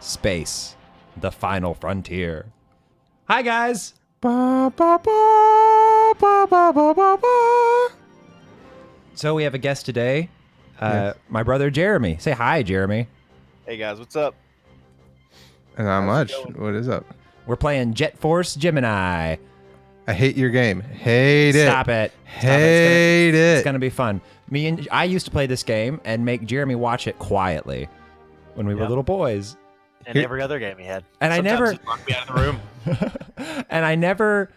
space, the final frontier. Hi, guys. Ba, ba, ba, ba, ba, ba, ba, ba. So we have a guest today, my brother Jeremy. Say hi, Jeremy. Hey guys, what's up? Not much. going? What is up? We're playing Jet Force Gemini. I hate your game. Hate it. Stop it. Hate it. It's gonna be fun. I used to play this game and make Jeremy watch it quietly when we were little boys. And every other game he had. And Sometimes I never he'd lock me out of the room. and I never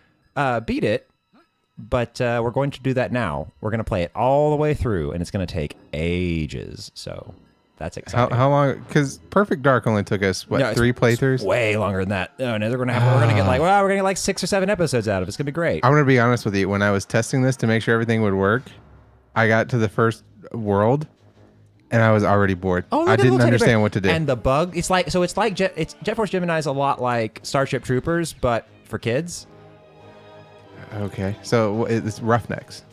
beat it, but we're going to do that now. We're gonna play it all the way through, and it's gonna take ages. So that's exciting. How long? Because Perfect Dark only took us, what, No, 3 playthroughs? Way longer than that. No, we're gonna get like 6 or 7 episodes out of it. It's gonna be great. I'm going to be honest with you. When I was testing this to make sure everything would work, I got to the first world, and I was already bored. Oh, I didn't understand what to do. And the bug, it's like Jet Force Gemini is a lot like Starship Troopers, but for kids. Okay, so it's Roughnecks.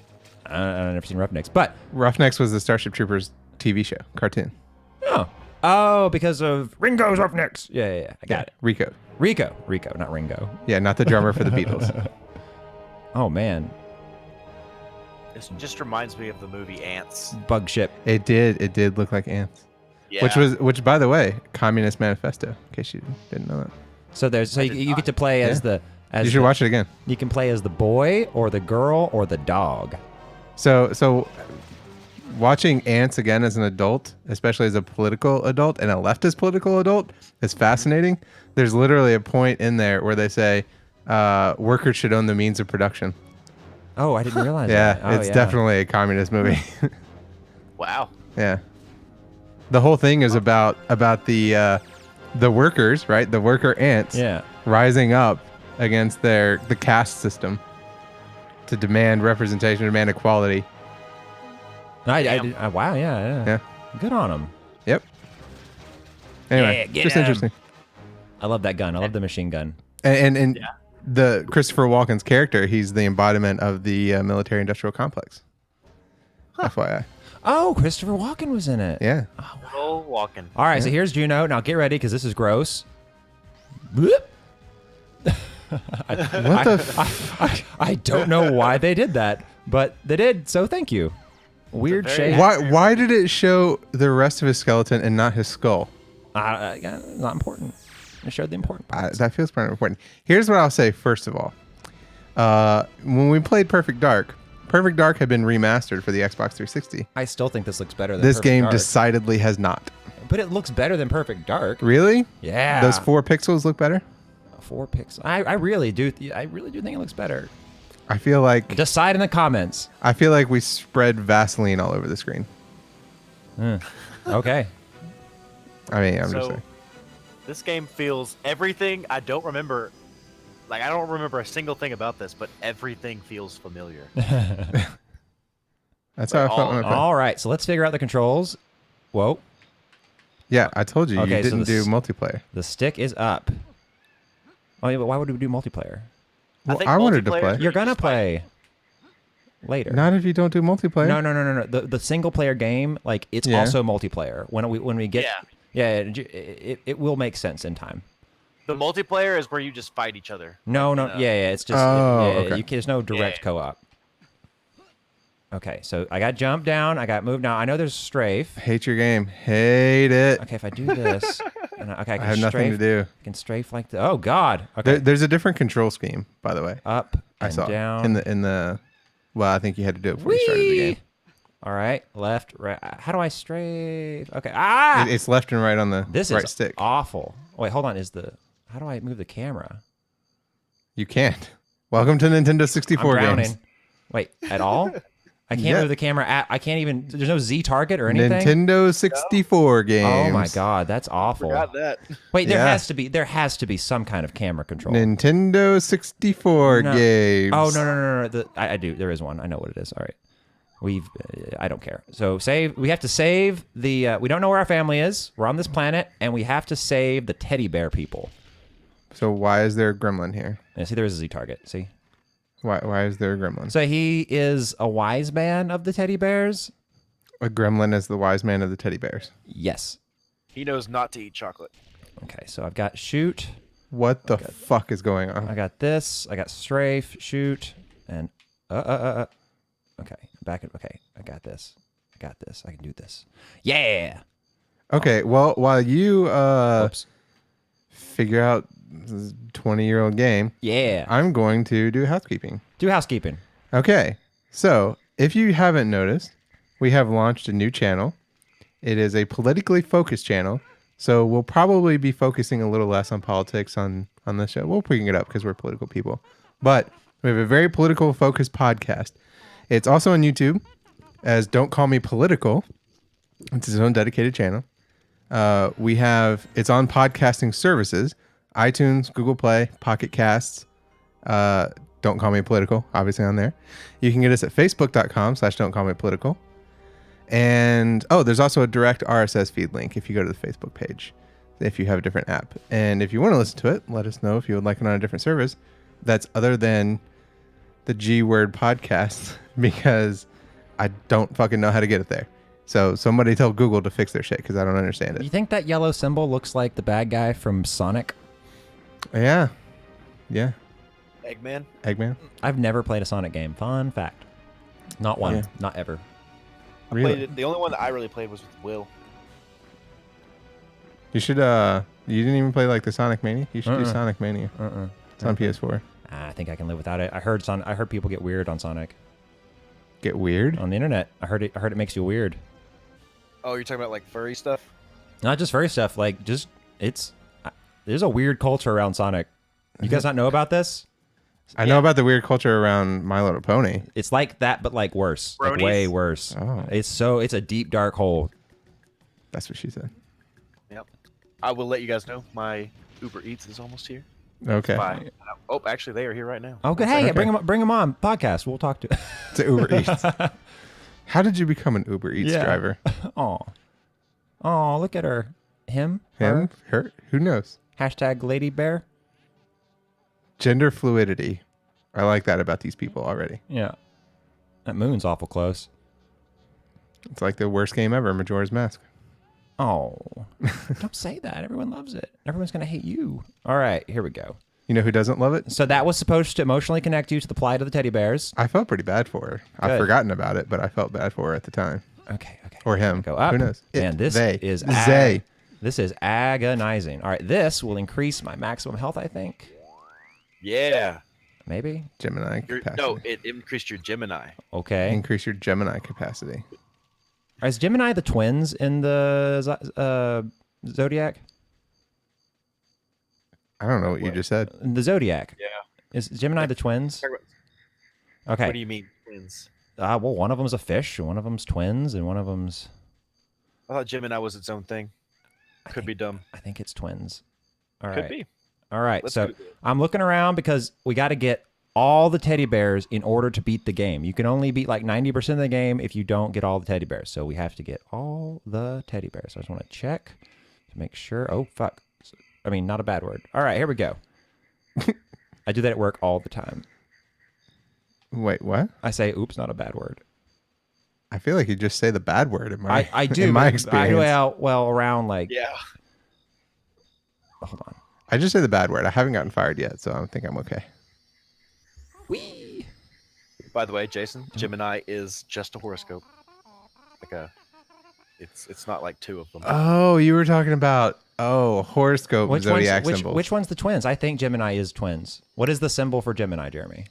I've never seen Roughnecks, but Roughnecks was the Starship Troopers TV show, cartoon. oh, because of Ringo's Roughnecks. Yeah, I got it. Rico, not Ringo. Yeah, not the drummer for the Beatles. Oh man, This just reminds me of the movie Ants. bug ship. It did look like ants. Yeah. Which by the way, Communist Manifesto, in case you didn't know that. So you get to play as You should watch it again. You can play as the boy or the girl or the dog. So watching Ants again as an adult, especially as a political adult and a leftist political adult, is fascinating. There's literally a point in there where they say workers should own the means of production. Oh, I didn't realize Yeah, that. Oh, it's definitely a communist movie. Wow. Yeah. The whole thing is about the workers, right? The worker ants rising up against the caste system to demand representation, demand equality. Wow, yeah. Good on him. Yep. Anyway, Yeah, get just 'em. interesting. I love that gun. I love the machine gun. And the Christopher Walken's character, he's the embodiment of the military-industrial complex. FYI. Oh, Christopher Walken was in it. Yeah. Go walking. All right, so here's Juno. Now get ready because this is gross. Bloop. What the? I don't know why they did that, but they did. So thank you. Weird very- shape. Why did it show the rest of his skeleton and not his skull? Not important. It showed the important parts. That feels pretty important. Here's what I'll say first of all. When we played Perfect Dark had been remastered for the Xbox 360. I still think this looks better than This Perfect game Dark. decidedly has not. But it looks better than Perfect Dark. Really? Yeah. Those 4 pixels look better? 4 pixels. I really do. I really do think it looks better. I feel like Decide in the comments. we spread Vaseline all over the screen. Okay. I mean, I'm just So saying. this game feels everything. I don't remember a single thing about this, but everything feels familiar. That's how I felt when I played. All right. So let's figure out the controls. Whoa. Yeah, I told you, Okay, you so didn't do multiplayer. The stick is up. Oh, yeah, but why would we do multiplayer? Well, think I wanted to multiplayer- play. You're gonna play later. Not if you don't do multiplayer. No. The single player game, like it's Yeah. also multiplayer. When we get, it will make sense in time. The multiplayer is where you just fight each other. No, Like, it's just okay. there's no direct Yeah. co-op. Okay, so I got jumped down, I got moved now. I know there's strafe. Hate your game. Hate it. Okay, if I do this, and I can I have nothing to do. I can strafe like the. Oh God. Okay. There's a different control scheme, by the way. Up I and saw down. in the. Well, I think you had to do it before you started the game. All right, left, right. How do I strafe? Okay. Ah. It's left and right on the This right is stick. awful. Wait, hold on. How do I move the camera? You can't. Welcome to Nintendo I'm 64 drowning. games. Wait, at all? I can't Yeah. move the camera. I can't even. There's no Z target or anything. Nintendo 64 games. Oh my God, that's awful. Forgot that. Wait, there Yeah. has to be some kind of camera control. Nintendo 64 No. games. Oh no. I do. There is one. I know what it is. All right. I don't care. So save. We have to save the. We don't know where our family is. We're on this planet, and we have to save the teddy bear people. So why is there a gremlin here? And see, there is a Z target. See. Why is there a gremlin? So he is a wise man of the teddy bears. A gremlin is the wise man of the teddy bears. Yes. He knows not to eat chocolate. Okay, so I've got shoot. What the fuck is going on? I got this. I got strafe, shoot, and Okay, back it. Okay, I got this. I got this. I can do this. Yeah. Okay, well, while you Whoops. figure out this 20-year-old game, Yeah. I'm going to do housekeeping. Do housekeeping. Okay, so if you haven't noticed, we have launched a new channel. It is a politically focused channel, so we'll probably be focusing a little less on politics on this show. We'll bring it up because we're political people. But we have a very political focused podcast. It's also on YouTube as Don't Call Me Political. It's its own dedicated channel. It's on podcasting services, iTunes, Google Play, Pocket Casts. Don't Call Me Political, obviously on there. You can get us at facebook.com/Don't Call Me Political. And there's also a direct RSS feed link if you go to the Facebook page, if you have a different app. And if you want to listen to it, let us know if you would like it on a different service that's other than the G Word podcast, because I don't fucking know how to get it there. So somebody tell Google to fix their shit because I don't understand You it. think that yellow symbol looks like the bad guy from Sonic? Yeah. Eggman. I've never played a Sonic game. Fun fact. Not one. Yeah. Not ever. I played it. The only one that I really played was with Will. You should, you didn't even play like the Sonic Mania? You should do Sonic Mania. It's on PS4. I think I can live without it. I heard people get weird on Sonic Get weird? on the internet. I heard it makes you weird. Oh, you're talking about like furry stuff? Not just furry stuff. Like there's a weird culture around Sonic. You guys not know about this? I know about the weird culture around My Little Pony. It's like that, but like worse. Like Bronies? way worse. Oh. It's a deep dark hole. That's what she said. Yep. I will let you guys know my Uber Eats is almost here. Okay. Bye. Oh, actually, they are here right now. Oh, good. Hey, Okay. bring them on podcast. We'll talk to. It's an Uber Eats. How did you become an Uber Eats Yeah. driver? Oh, look at her. Him. Him? Her? Who knows? Hashtag Lady Bear. Gender fluidity. I like that about these people already. Yeah. That moon's awful close. It's like the worst game ever, Majora's Mask. Oh, don't say that. Everyone loves it. Everyone's going to hate you. All right, here we go. You know who doesn't love it? So that was supposed to emotionally connect you to the plight of the teddy bears. I felt pretty bad for her. I've Good. forgotten about it, but I felt bad for her at the time. Okay. Or him. Go up. Who knows? Man, this they. is they. This is agonizing. All right, this will increase my maximum health, I think. Yeah. Maybe. Gemini capacity. No, it increased your Gemini. Okay. Increase your Gemini capacity. Is Gemini the twins in the Zodiac? I don't know what you just said. The Zodiac. Yeah. Is Gemini the twins? Okay. What do you mean twins? Well, one of them's a fish, and one of them's twins, and one of them's. I thought Gemini was its own thing. Could be dumb. I think it's twins. All right. Could be. All right. Let's So Google it. I'm looking around because we got to get all the teddy bears in order to beat the game. You can only beat like 90% of the game if you don't get all the teddy bears. So we have to get all the teddy bears. So I just want to check to make sure. Oh, fuck. I mean, not a bad word. All right, here we go. I do that at work all the time. Wait, what? I say, oops, not a bad word. I feel like you just say the bad word in my I do. in my but experience. well, around like. Yeah. Hold on. I just say the bad word. I haven't gotten fired yet, so I think I'm okay. Whee! By the way, Jason, Gemini is just a horoscope. It's not like two of them. Oh, you were talking about horoscope zodiac which, symbols. which one's the twins? I think Gemini is twins. What is the symbol for Gemini, Jeremy?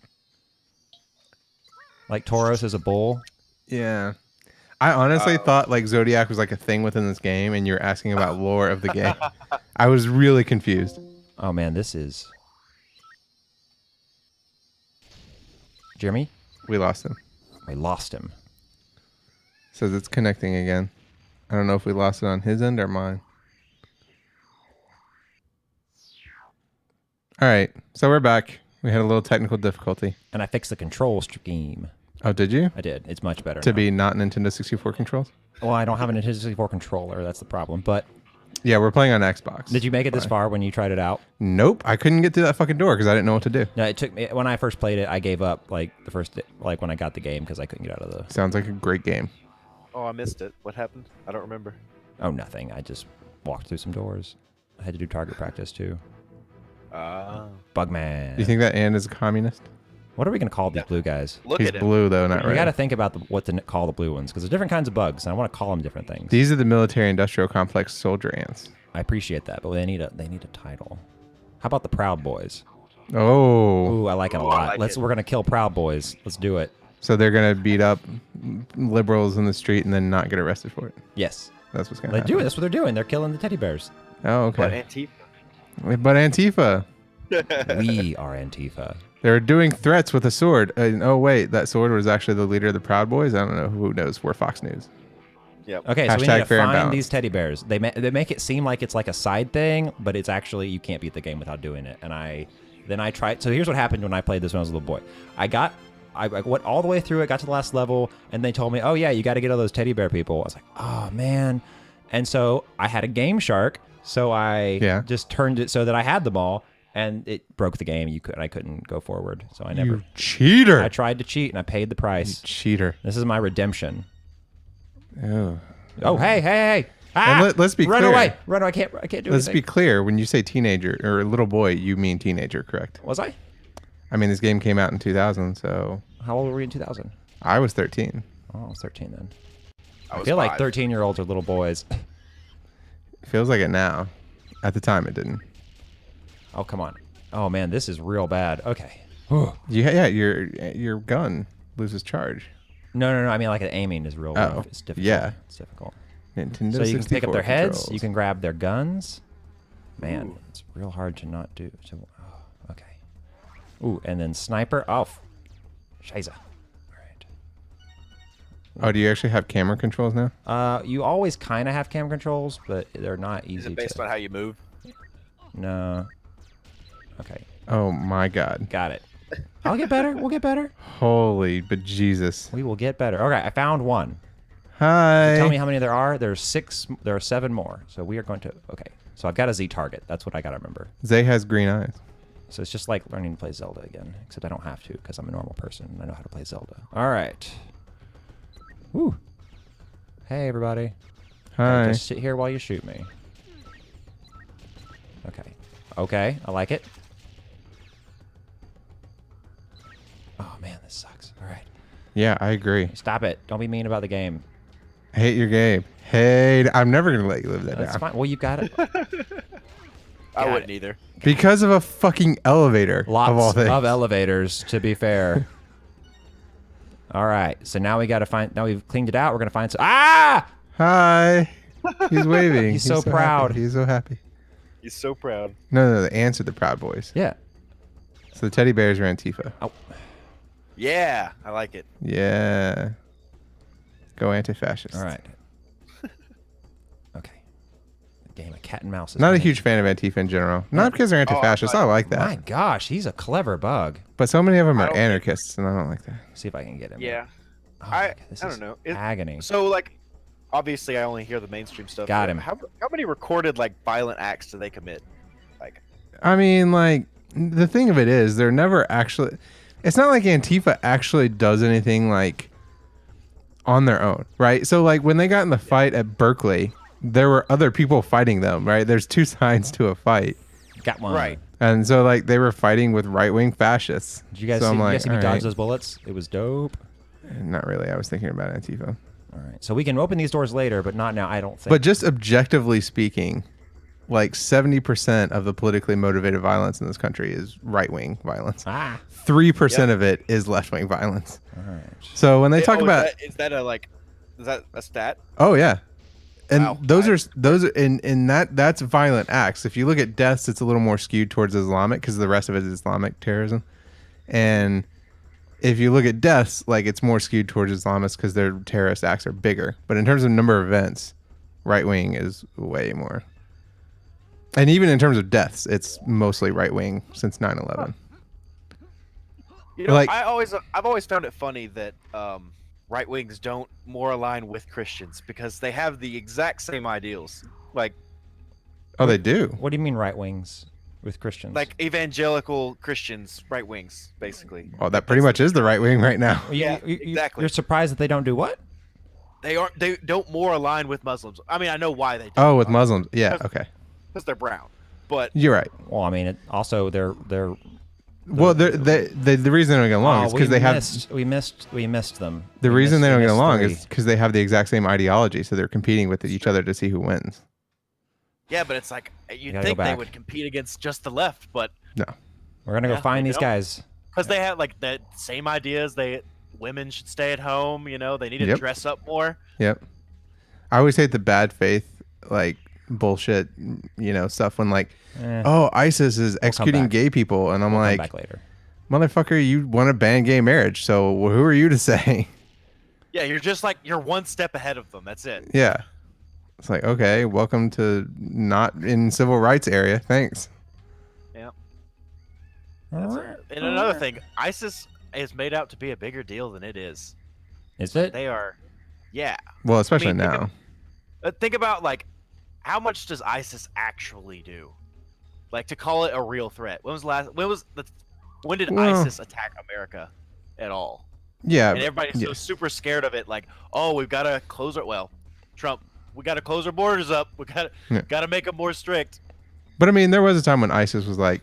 Like Tauros is a bull. Yeah. I honestly thought like zodiac was like a thing within this game, and you're asking about lore of the game. I was really confused. Oh man, this is. Jeremy, We lost him. we lost him. Says it's connecting again. I don't know if we lost it on his end or mine. All right, so we're back. We had a little technical difficulty. And I fixed the control scheme. Oh, did you? I did. It's much better To now. be not Nintendo 64 controls? Well, I don't have an Nintendo 64 controller. That's the problem. But Yeah, we're playing on Xbox. did you make it this far when you tried it out? Nope, I couldn't get through that fucking door because I didn't know what to do. No, it took me when I first played it. I gave up like the first like when I got the game because I couldn't get out of the. Sounds like a great game. Oh, I missed it. What happened? I don't remember. Oh, nothing. I just walked through some doors. I had to do target practice too. Uh, Bugman. Do you think that Ant is a communist? What are we gonna call these blue guys? look He's at him. blue though, not We red. got to think about what to call the blue ones because there's different kinds of bugs, and I want to call them different things. These are the military-industrial complex soldier ants. I appreciate that, but they need a title. How about the Proud Boys? Oh, Ooh, I like it a Ooh, I lot. like it. We're gonna kill Proud Boys. Let's do it. so they're gonna beat up liberals in the street and then not get arrested for it. Yes, That's what's gonna they happen. do it. That's what they're doing. They're killing the teddy bears. Oh, But okay. Antifa. But Antifa, We are Antifa. they're doing threats with a sword. Oh wait, that sword was actually the leader of the Proud Boys. I don't know. Who knows? We're Fox News. Yep. Okay, so we Hashtag need to fair and find balanced. these teddy bears. They make it seem like it's like a side thing, but it's actually you can't beat the game without doing it. And I tried. So here's what happened when I played this when I was a little boy. I went all the way through it, got to the last level, and they told me, "Oh yeah, you got to get all those teddy bear people." I was like, "Oh man!" And so I had a Game Shark, so I just turned it so that I had them all, and it broke the game. I couldn't go forward, so I never. You cheater! I tried to cheat, and I paid the price. Cheater. This is my redemption. Oh. Oh hey! Ah! let's be run clear. away! Run away! I can't do Let's anything. be clear. When you say teenager or little boy, you mean teenager, correct? Was I? I mean, this game came out in 2000, so How old were we in 2000? I was 13. Oh, I was 13 then. I I was feel like 5. 13-year-olds are little boys. Feels like it now. At the time, it didn't. Oh, come on. Oh, man, this is real bad. Okay. Yeah, your gun loses charge. No. I mean, like, the aiming is real rough. Oh, It's difficult. yeah. It's difficult. Nintendo So you can pick up 64 their heads. controls. You can grab their guns. Man, Ooh. it's real hard to not do. So, oh, okay. Ooh, and then sniper. Oh, Scheiße. All right. Oh, do you actually have camera controls now? You always kind of have camera controls, but they're not easy Is it based to. on how you move? No. Okay. Oh my God! Got it. I'll get better. We'll get better. Holy bejesus! We will get better. Okay, I found one. Hi. Tell me how many there are. There's 6. There are 7 more. So we are going to. Okay. So I've got a Z target. That's what I got to remember. Zay has green eyes. So it's just like learning to play Zelda again, except I don't have to because I'm a normal person and I know how to play Zelda. All right. Woo. Hey, everybody. Hi. Okay, just sit here while you shoot me. Okay. Okay, I like it. Oh, man, this sucks. All right. Yeah, I agree. Stop it. Don't be mean about the game. Hate your game. Hey, I'm never gonna let you live that That's down. fine. Well, you got it. I Got wouldn't it. either. Because of a fucking elevator. of all Lots things. of elevators, to be fair. All right. So now we got to find. Now we've cleaned it out. We're gonna find some. Ah! Hi. He's waving. He's so happy. proud. He's so happy. He's so proud. No, the ants are the Proud Boys. Yeah. So the teddy bears are Antifa. Oh. Yeah, I like it. Yeah. Go anti-fascist. All right. Okay. The game of cat and mouse. Is Not a winning. huge fan of Antifa in general. Not because they're anti-fascist. I like that. My gosh, he's a clever bug. But so many of them I are don't think- anarchists, and I don't like that. See if I can get him. Yeah. Oh my God, this I is don't know. agony. So like, obviously, I only hear the mainstream stuff. Got but him. How many recorded like violent acts do they commit? Like, I mean, like, the thing of it is, they're never actually... It's not like Antifa actually does anything, like, on their own, right? So, like, when they got in the fight at Berkeley, there were other people fighting them, right? There's two sides to a fight. Got one. right. And so, like, they were fighting with right-wing fascists. Did you guys so see, I'm you like, guys see me all dodge right. those bullets? It was dope. Not really. I was thinking about Antifa. All right. So we can open these doors later, but not now, I don't think. But just objectively speaking, like 70% of the politically motivated violence in this country is right-wing violence. Ah. 3% of it is left-wing violence. All right. So when they talk about, is that a like, is that a stat? oh yeah, and Wow. those are in that's violent acts. If you look at deaths, it's a little more skewed towards Islamic because the rest of it is Islamic terrorism. And if you look at deaths, like it's more skewed towards Islamists because their terrorist acts are bigger. But in terms of number of events, right-wing is way more. And even in terms of deaths, it's mostly right-wing since 9/11. You know, Like- I've always found it funny that right wings don't more align with Christians because they have the exact same ideals, like Oh, they do. What do you mean right wings with Christians? evangelical Christians, right wings, basically. Oh, that pretty much is the right-wing right now. Yeah, exactly. You're surprised that they don't do what? They don't more align with Muslims. I mean, I know why they do. Oh, with Muslims. Yeah, okay. because they're brown. But You're right. Well, I mean, also they're Well, the reason they don't get along is because we missed them. The reason they don't get along three. is because they have the exact same ideology, so they're competing with each other to see who wins. yeah, but it's like you'd gotta think go they back. would compete against just the left, but No. We're gonna go Yeah, find maybe these don't. guys. because they have like the same ideas. Women should stay at home. They need to Yep. dress up more. Yep. I always hate the bad faith, like bullshit, stuff when like, oh, ISIS is executing back. gay people, and I'm We'll come like, back later. motherfucker, you want to ban gay marriage, so who are you to say? Yeah, you're one step ahead of them. That's it. Yeah. It's like, okay, welcome to not in civil rights area. Thanks. Yeah. That's it. And another thing, ISIS is made out to be a bigger deal than it is. Is it? They are. Yeah. Well, especially think now. Think about like, how much does ISIS actually do? Like to call it a real threat. When did Well- ISIS attack America at all? Yeah. And everybody's so super scared of it. Like, oh, we've got to close our Trump. We got to close our borders up. We got to make them more strict. But I mean, there was a time when ISIS was like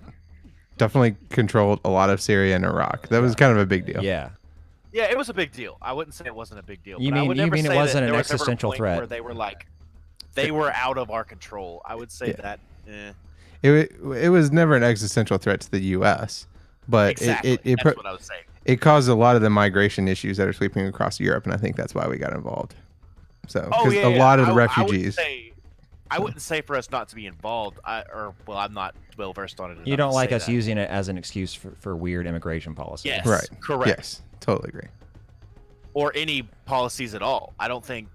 definitely controlled a lot of Syria and Iraq. That was kind of a big deal. Yeah. Yeah, it was a big deal. I wouldn't say it wasn't a big deal. You but I mean- would you never mean it say wasn't that an there was ever a existential point threat? where they were like, they were out of our control. I would say Yeah. that. It was never an existential threat to the U.S., but Exactly. it That's what I was saying. it caused a lot of the migration issues that are sweeping across Europe, and I think that's why we got involved. So, because a lot of the refugees. I wouldn't say for us not to be involved. I'm not well versed on it. You enough don't to like say us that. using it as an excuse for weird immigration policies. Yes. Right. Correct. Yes, totally agree. Or any policies at all. I don't think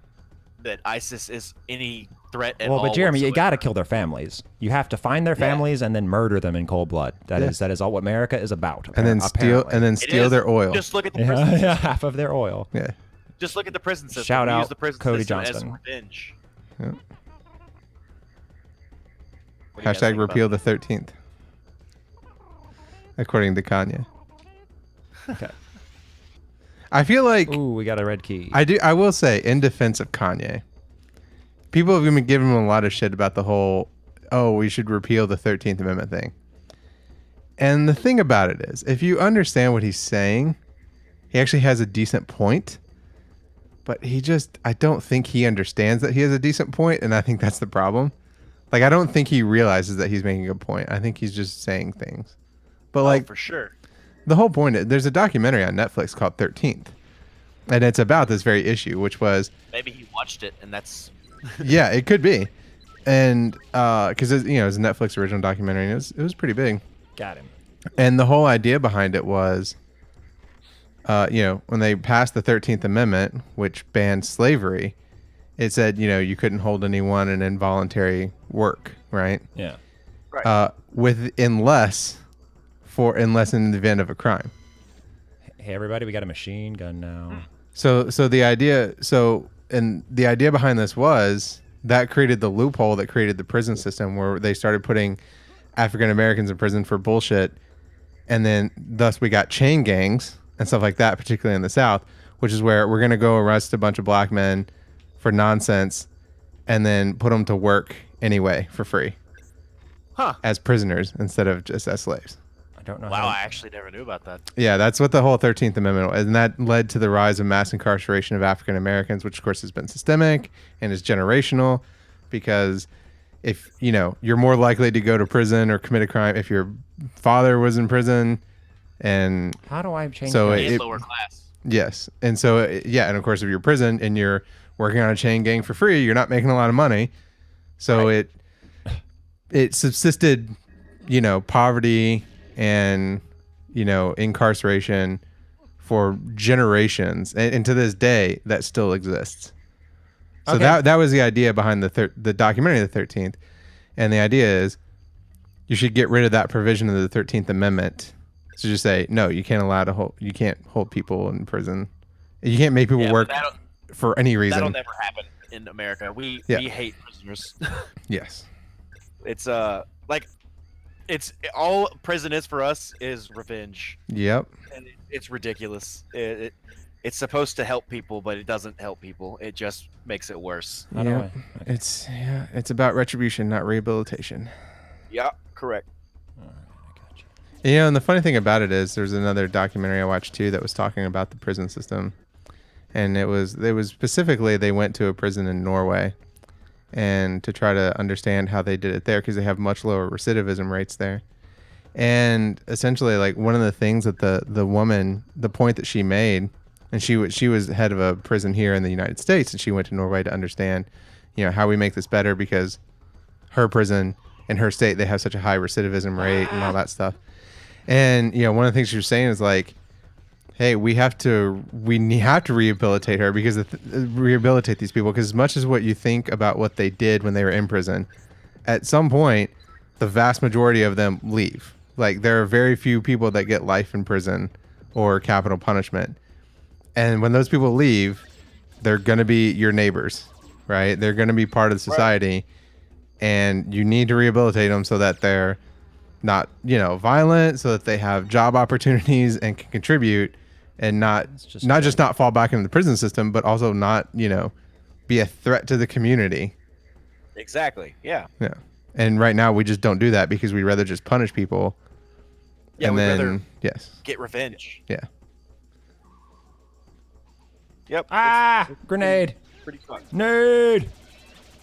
that ISIS is any threat at all. Well, but Jeremy, you whatsoever. got to kill their families. You have to find their families and then murder them in cold blood. That is all what America is about. And then apparently. steal their oil. Just look at the prison. yeah, half of their oil. Yeah. Just look at the prison system. Shout We out use the prison Cody system Johnston. as revenge. Yeah. What do you guys Hashtag think about repeal the 13th. According to Kanye. Okay. I feel like Ooh, we got a red key. I will say, in defense of Kanye, people have been giving him a lot of shit about the whole, oh, we should repeal the 13th Amendment thing. And the thing about it is, if you understand what he's saying, he actually has a decent point. But I don't think he understands that he has a decent point, and I think that's the problem. Like, I don't think he realizes that he's making a point. I think he's just saying things. But like, for sure. the whole point, there's a documentary on Netflix called 13th. And it's about this very issue, which was... Maybe he watched it, and that's... Yeah, it could be. And because it was a Netflix original documentary, and it was pretty big. Got him. And the whole idea behind it was, when they passed the 13th Amendment, which banned slavery, it said, you couldn't hold anyone in involuntary work, right? Yeah. Right. Unless in the event of a crime. Hey, everybody, we got a machine gun now. So the idea behind this was that created the loophole that created the prison system, where they started putting African Americans in prison for bullshit, and then thus we got chain gangs and stuff like that, particularly in the South, which is where we're gonna go arrest a bunch of black men for nonsense, and then put them to work anyway for free, as prisoners instead of just as slaves. I don't know. Wow, I actually never knew about that. Yeah, that's what the whole 13th Amendment was. And that led to the rise of mass incarceration of African Americans, which of course has been systemic and is generational, because if, you're more likely to go to prison or commit a crime if your father was in prison. And How do I change so that? And lower class. yes. And so, and of course, if you're in prison and you're working on a chain gang for free, you're not making a lot of money. So it subsisted, poverty and, incarceration for generations. And to this day, that still exists. So Okay. that was the idea behind the documentary of the 13th. And the idea is you should get rid of that provision of the 13th Amendment. So just say, no, you can't you can't hold people in prison. You can't make people work for any reason. That'll never happen in America. We hate prisoners. Yes. It's it's all prison is for us is revenge. Yep. And it's ridiculous. It's supposed to help people, but it doesn't help people. It just makes it worse. How do Yeah, I- it's about retribution, not rehabilitation. Yeah, correct. All right, I got you. You know, and the funny thing about it is, there's another documentary I watched too that was talking about the prison system, and it was specifically they went to a prison in Norway, and to try to understand how they did it there because they have much lower recidivism rates there. And essentially, like, one of the things that the woman, the point that she made, and she was head of a prison here in the United States, and she went to Norway to understand, you know, how we make this better because her prison in her state, they have such a high recidivism rate and all that stuff. And, you know, one of the things she was saying is like, hey, we have to rehabilitate her because rehabilitate these people, because as much as what you think about what they did when they were in prison, at some point, the vast majority of them leave. Like, there are very few people that get life in prison or capital punishment. And when those people leave, they're going to be your neighbors, right? They're going to be part of society. Right. And you need to rehabilitate them so that they're not, you know, violent, so that they have job opportunities and can contribute, and not fall back into the prison system, but also not, you know, be a threat to the community. Exactly. Yeah. Yeah. And right now we just don't do that because we'd rather just punish people. Yeah, and we'd then rather get revenge. Yeah. Yep. Grenade. Pretty fun. Nade.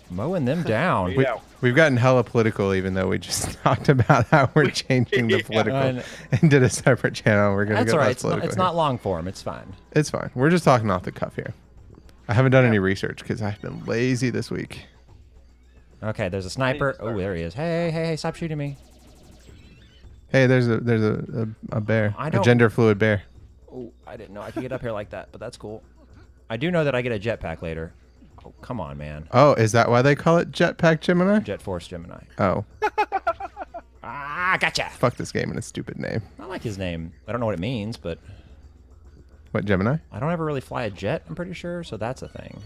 Mowing them down. We've gotten hella political, even though we just talked about how we're changing the political and did a separate channel. We're gonna That's get all less right. political. It's not long form. It's fine. It's fine. We're just talking off the cuff here. I haven't done any research because I've been lazy this week. Okay, there's a sniper. Oh, there he is. Hey, stop shooting me. Hey, there's a bear. I A don't- gender fluid bear. Oh, I didn't know I could get up here like that, but that's cool. I do know that I get a jetpack later. Oh, come on, man. Oh, is that why they call it Jetpack Gemini? Jet Force Gemini. Oh, Gotcha. fuck this game and its stupid name. I like his name. I don't know what it means, but What, Gemini? I don't ever really fly a jet, I'm pretty sure, so that's a thing.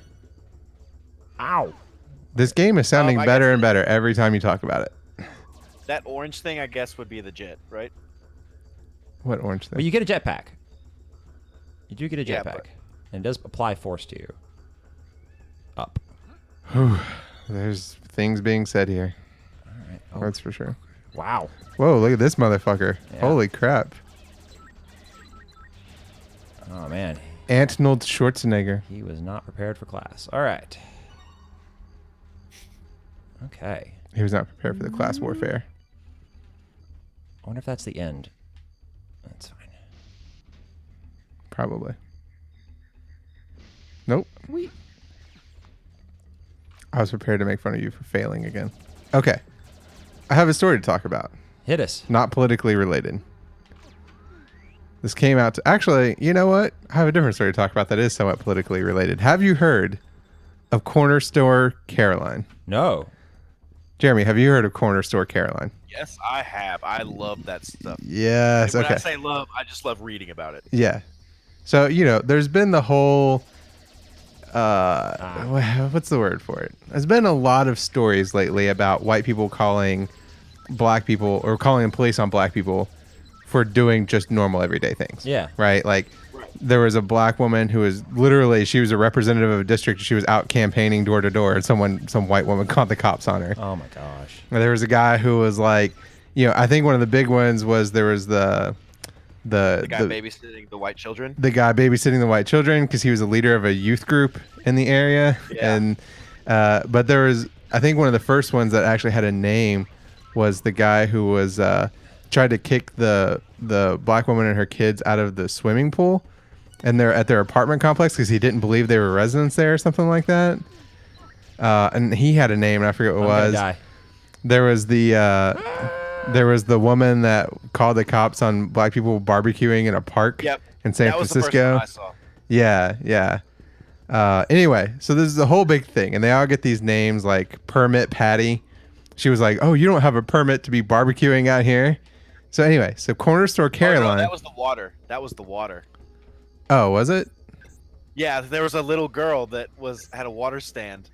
Ow. This game is sounding I better guess- and better every time you talk about it. That orange thing, I guess, would be the jet, right? What orange But thing? you get a jetpack. You do get a Yeah, jetpack. but- And it does apply force to you. Up. There's things being said here. All right. Oh, That's for sure. wow. Whoa, look at this motherfucker. Yeah. Holy crap. Oh, man. Arnold Schwarzenegger. He was not prepared for class. All right. Okay. He was not prepared for the class warfare. I wonder if that's the end. That's fine. Probably. Nope. I was prepared to make fun of you for failing again. Okay. I have a story to talk about. Hit us. Not politically related. This came out to... Actually, you know what? I have a different story to talk about that is somewhat politically related. Have you heard of Corner Store Caroline? No. Jeremy, have you heard of Corner Store Caroline? Yes, I have. I love that stuff. Yes. When Okay. I say love, I just love reading about it. Yeah. So, you know, there's been the whole... what's the word for it? There's been a lot of stories lately about white people calling black people or calling the police on black people for doing just normal everyday things. Yeah. Right? Like, there was a black woman who was literally, she was a representative of a district. She was out campaigning door to door, and some white woman called the cops on her. Oh, my gosh. And there was a guy who was like, you know, I think one of the big ones was there was the The guy babysitting the white children. the guy babysitting the white children because he was a leader of a youth group in the area. Yeah. And but there was, I think one of the first ones that actually had a name was the guy who was tried to kick the black woman and her kids out of the swimming pool, and they're at their apartment complex because he didn't believe they were residents there or something like that. And he had a name and I forget what it was. Die. There was the woman that called the cops on black people barbecuing in a park in San That was Francisco. the first one I saw. Yeah. Anyway, so this is a whole big thing, and they all get these names like Permit Patty. She was like, "Oh, you don't have a permit to be barbecuing out here." So anyway, so Corner Store Caroline. Oh, no, that was the water. That was the water. Oh, was it? Yeah, there was a little girl that had a water stand,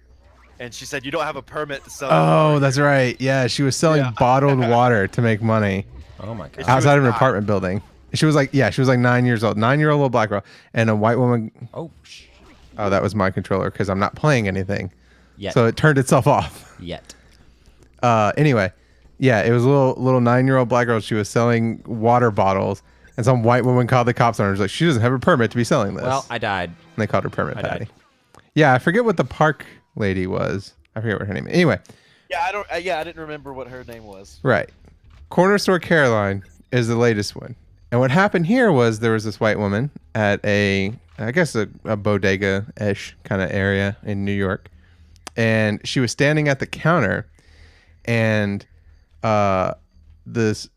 and she said, "You don't have a permit to sell." Oh, that's right. Yeah, she was selling bottled water to make money Oh, my gosh. outside of an not. apartment building. She was like 9 years old, 9-year-old little black girl, and a white woman. Oh, that was my controller because I'm not playing anything. Yet. So it turned itself off. Yet. Anyway, yeah, it was a little 9-year-old black girl. She was selling water bottles, and some white woman called the cops on her. She's like, she doesn't have a permit to be selling this. Well, I died. And they called her permit I patty. died. Yeah, I forget what the park lady was. I forget what her name is. Anyway. Yeah, I didn't remember what her name was. Right. Corner Store Caroline is the latest one. And what happened here was there was this white woman at a bodega-ish kind of area in New York. And she was standing at the counter, and this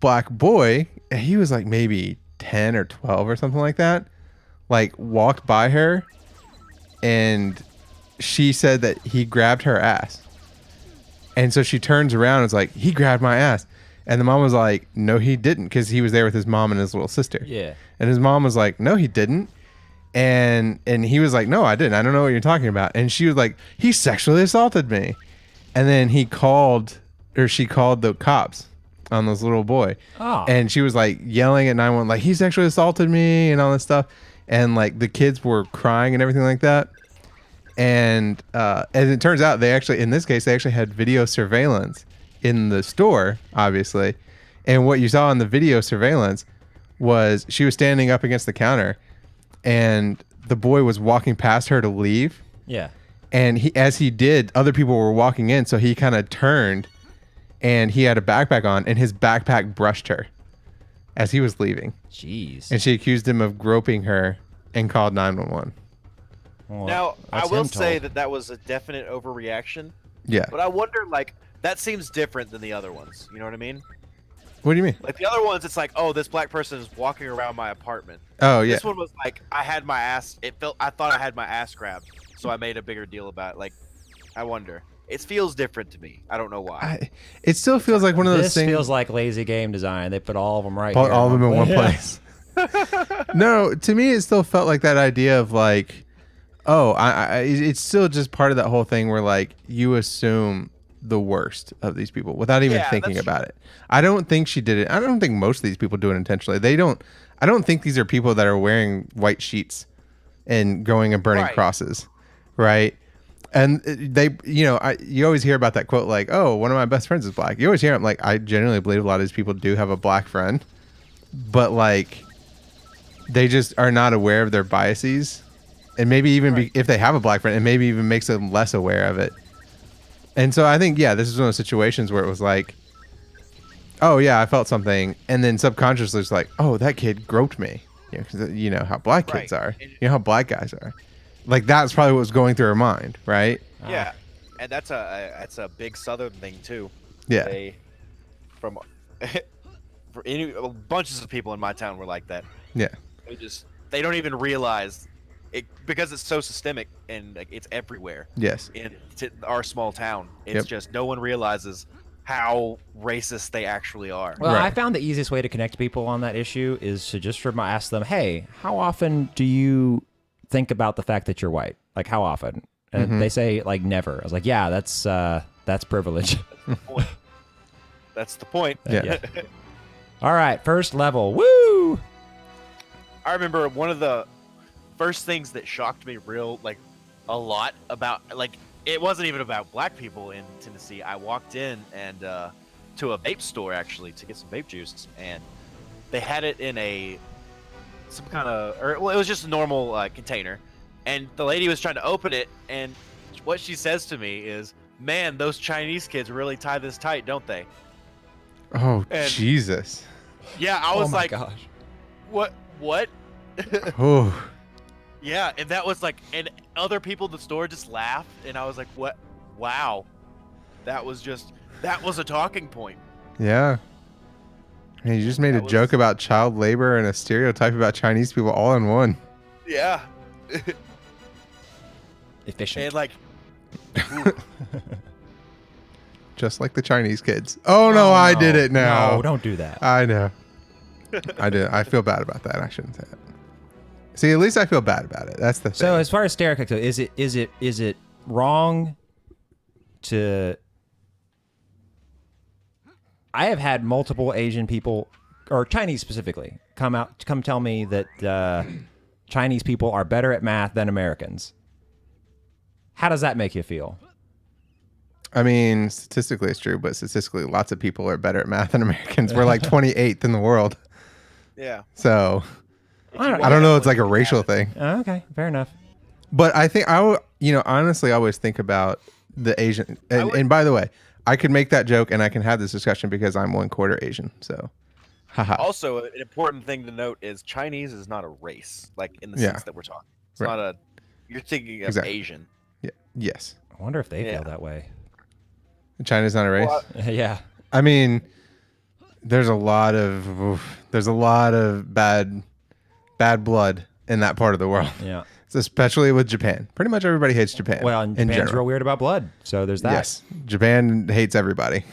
black boy, he was like maybe 10 or 12 or something like that, like walked by her, and she said that he grabbed her ass. And so she turns around and is like, he grabbed my ass. And the mom was like, no, he didn't, because he was there with his mom and his little sister. Yeah. And his mom was like, no, he didn't. And he was like, no, I didn't. I don't know what you're talking about. And she was like, he sexually assaulted me. And then she called the cops on this little boy. Oh. And she was like yelling at 911, like, he sexually assaulted me and all this stuff. And like the kids were crying and everything like that. And as it turns out, in this case, they actually had video surveillance in the store, obviously. And what you saw in the video surveillance was she was standing up against the counter, and the boy was walking past her to leave. Yeah. And as he did, other people were walking in, so he kind of turned, and he had a backpack on, and his backpack brushed her as he was leaving. Jeez. And she accused him of groping her and called 911. Well, Now, I that's will him say told. that was a definite overreaction. Yeah. But I wonder, like, that seems different than the other ones. You know what I mean? What do you mean? Like, the other ones, it's like, oh, this black person is walking around my apartment. Oh, yeah. This one was like, I thought I had my ass grabbed, so I made a bigger deal about it. Like, I wonder. It feels different to me. I don't know why. It still feels like one of those This things. feels like lazy game design. They put all of them right Put here. all of them in one place. No, to me, it still felt like that idea of like, oh, it's still just part of that whole thing where like you assume the worst of these people without even thinking about it. I don't think she did it. I don't think most of these people do it intentionally. I don't think these are people that are wearing white sheets and going and burning crosses, right? And you always hear about that quote like, oh, one of my best friends is black. You always hear them like, I genuinely believe a lot of these people do have a black friend, but like they just are not aware of their biases. And maybe even if they have a black friend, it maybe even makes them less aware of it. And so I think, this is one of those situations where it was like, oh, yeah, I felt something. And then subconsciously it's like, oh, that kid groped me. Because you know how black kids are. You know how black guys are. Like, that's probably what was going through her mind, right? Yeah. And that's a big Southern thing, too. Yeah. Bunches of people in my town were like that. Yeah. They don't even realize it because it's so systemic and like it's everywhere. Yes. In our small town, it's just no one realizes how racist they actually are. Well, I found the easiest way to connect people on that issue is to just ask them, hey, how often do you think about the fact that you're white? Like, how often? And they say, like, never. I was like, yeah, that's privilege. That's the point. Yeah. All right, first level. Woo! I remember one of the first things that shocked me a lot about, like, it wasn't even about black people in Tennessee. I walked in and to a vape store, actually, to get some vape juice, and they had it in it was just a normal normal and the lady was trying to open it, and what she says to me is, man, those Chinese kids really tie this tight, don't they? Oh, Jesus. Yeah, I was like, gosh. What? Oh. Yeah, and that was like, and other people in the store just laughed, and I was like, what? Wow. That was a talking point. Yeah. And you just made a joke about child labor and a stereotype about Chinese people all in one. Yeah. Efficient. And like, just like the Chinese kids. Oh, no, I did it now. No, don't do that. I know. I did. I feel bad about that. I shouldn't say it. See, at least I feel bad about it. That's the thing. So as far as stereotypes, is it wrong to? I have had multiple Asian people or Chinese specifically, come tell me that Chinese people are better at math than Americans. How does that make you feel? I mean, statistically it's true, but statistically lots of people are better at math than Americans. We're like 28th in the world. Yeah. So I I don't know. It's like a racial thing. Okay, fair enough. But I think honestly, I always think about the Asian. And by the way, I could make that joke and I can have this discussion because I'm 1/4 Asian. So, haha. Also, an important thing to note is Chinese is not a race, like in the Yeah. sense that we're talking. It's Right. not a. You're thinking of Exactly. Asian. Yeah. Yes. I wonder if they Yeah. feel that way. China's not a race. Well, Yeah. I mean, there's a lot of bad blood in that part of the world. Yeah. Especially with Japan. Pretty much everybody hates Japan. Well, and in Japan's general. real weird about blood, so there's that. Yes, Japan hates everybody.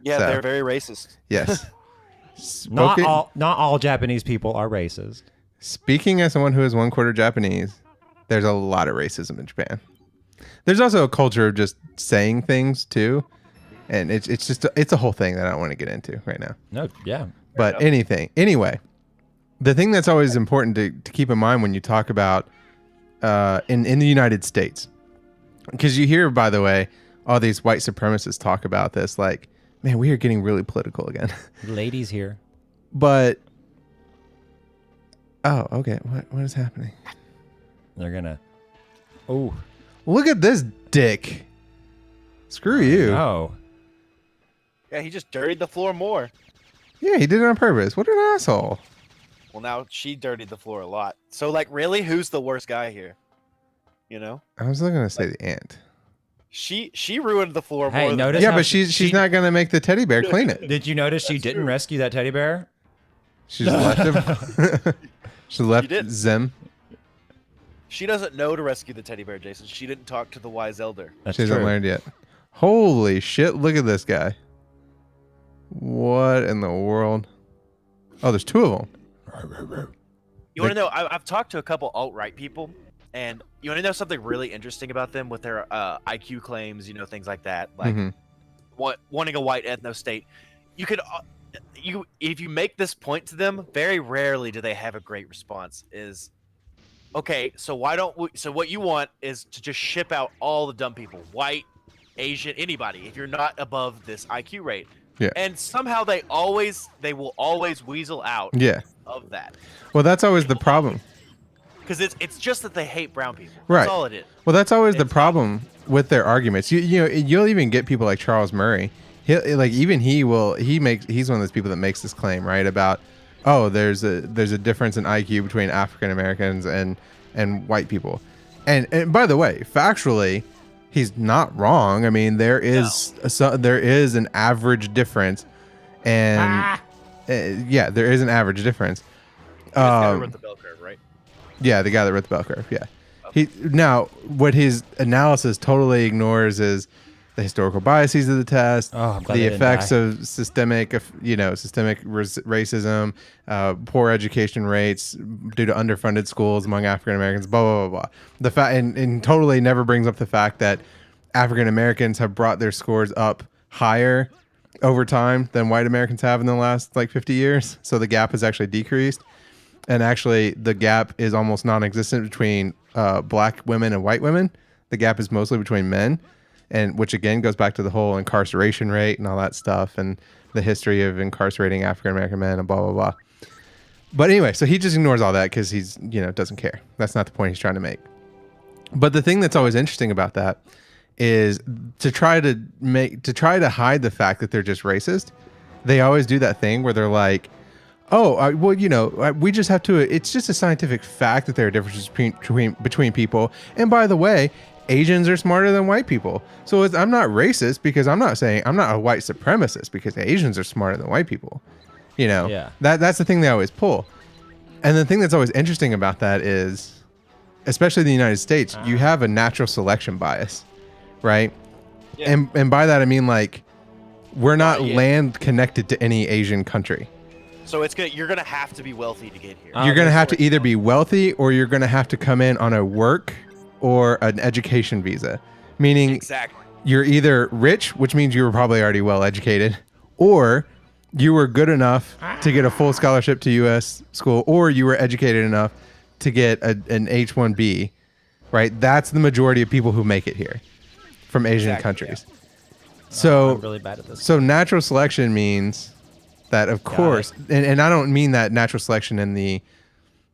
yeah, So- they're very racist. Yes. Not Spoken- all Japanese people are racist. Speaking as someone who is 1/4 Japanese, there's a lot of racism in Japan. There's also a culture of just saying things too, and it's a whole thing that I don't want to get into right now. No, yeah. But anyway, the thing that's always important to keep in mind when you talk about in the United States, because you hear, by the way, all these white supremacists talk about this, like, man, we are getting really political again. Ladies here. But okay, what is happening? They're gonna. Oh. Look at this dick. Screw you. Oh. Yeah, he just dirtied the floor more. Yeah, he did it on purpose. What an asshole. Well, now she dirtied the floor a lot. So, like, really, who's the worst guy here? You know, I was looking to say the ant. she ruined the floor Hey, more. notice Yeah, how but she's not gonna make the teddy bear clean it. Did you notice she didn't rescue that teddy bear? She just left him. She left did. Zim. She doesn't know to rescue the teddy bear, Jason. She didn't talk to the wise elder. That's She hasn't true. learned yet. Holy shit, look at this guy. What in the world? Oh, there's two of them. You want to know? I've talked to a couple alt-right people, and you want to know something really interesting about them with their IQ claims, things like that, like Mhm. wanting a white ethno state. You could, if you make this point to them, very rarely do they have a great response. Is okay, so why don't we? So what you want is to just ship out all the dumb people, white, Asian, anybody, if you're not above this IQ rate. Yeah. And somehow they will always weasel out Yeah. of that. Well, that's always the problem. Because it's just that they hate brown people. Right. That's all it is. Well, that's always the It's- problem with their arguments. You'll even get people like Charles Murray. He's one of those people that makes this claim, right? About, there's a difference in IQ between African Americans and white people. And by the way, factually, he's not wrong. I mean, there is an average difference, and there is an average difference. This guy who wrote the bell curve, right? Yeah, the guy that wrote the bell curve. Yeah. What his analysis totally ignores is the historical biases of the test, Oh, I'm glad the they didn't effects die. of systemic racism, poor education rates due to underfunded schools among African Americans, blah blah blah blah. The fact and totally never brings up the fact that African Americans have brought their scores up higher over time than white Americans have in the last 50 years. So the gap has actually decreased. And actually, the gap is almost non-existent between black women and white women. The gap is mostly between men, and which again goes back to the whole incarceration rate and all that stuff, and the history of incarcerating African American men and blah blah blah. But anyway, so he just ignores all that because he's doesn't care. That's not the point he's trying to make. But the thing that's always interesting about that is to try to hide the fact that they're just racist. They always do that thing where they're like, we just have to. It's just a scientific fact that there are differences between people. And by the way, Asians are smarter than white people. So I'm not racist because I'm not a white supremacist because Asians are smarter than white people. Yeah. That's the thing they always pull. And the thing that's always interesting about that is, especially in the United States, you have a natural selection bias, right? Yeah. And by that I mean we're not yeah. land connected to any Asian country. So you're gonna have to be wealthy to get here. You're going to have to That's the way either it's be wealthy or you're going to have to come in on a work or an education visa, meaning exactly. you're either rich, which means you were probably already well educated, or you were good enough to get a full scholarship to U.S. school, or you were educated enough to get an H-1B, right? That's the majority of people who make it here from Asian countries. Yeah. So I'm really bad at this. So natural selection means that, of course, and I don't mean that natural selection in the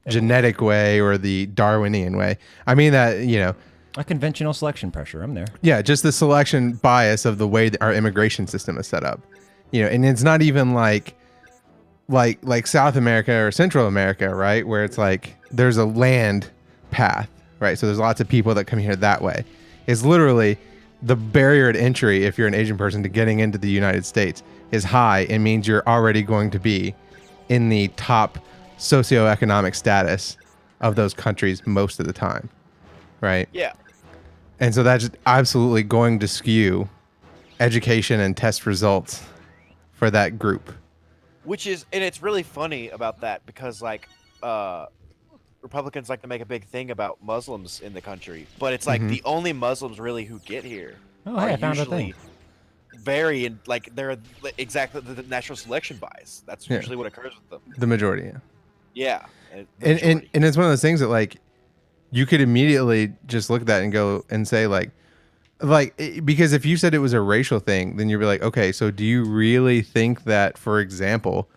genetic way or the Darwinian way. I mean that, A conventional selection pressure. I'm there. yeah, just the selection bias of the way that our immigration system is set up. And it's not even like South America or Central America, right? Where it's like there's a land path, right? So there's lots of people that come here that way. It's literally the barrier to entry, if you're an Asian person, to getting into the United States is high. It means you're already going to be in the top socioeconomic status of those countries most of the time, right? Yeah. And so that's just absolutely going to skew education and test results for that group. Which is, and it's really funny about that because like Republicans like to make a big thing about Muslims in the country, but it's like the only Muslims really who get here Oh, hey, I found a thing. very in like they're exactly the natural selection bias. That's usually what occurs with them. The majority, yeah. Yeah. And it's one of those things that like you could immediately just look at that and go and say like because if you said it was a racial thing, then you'd be like, okay, so do you really think that, for example,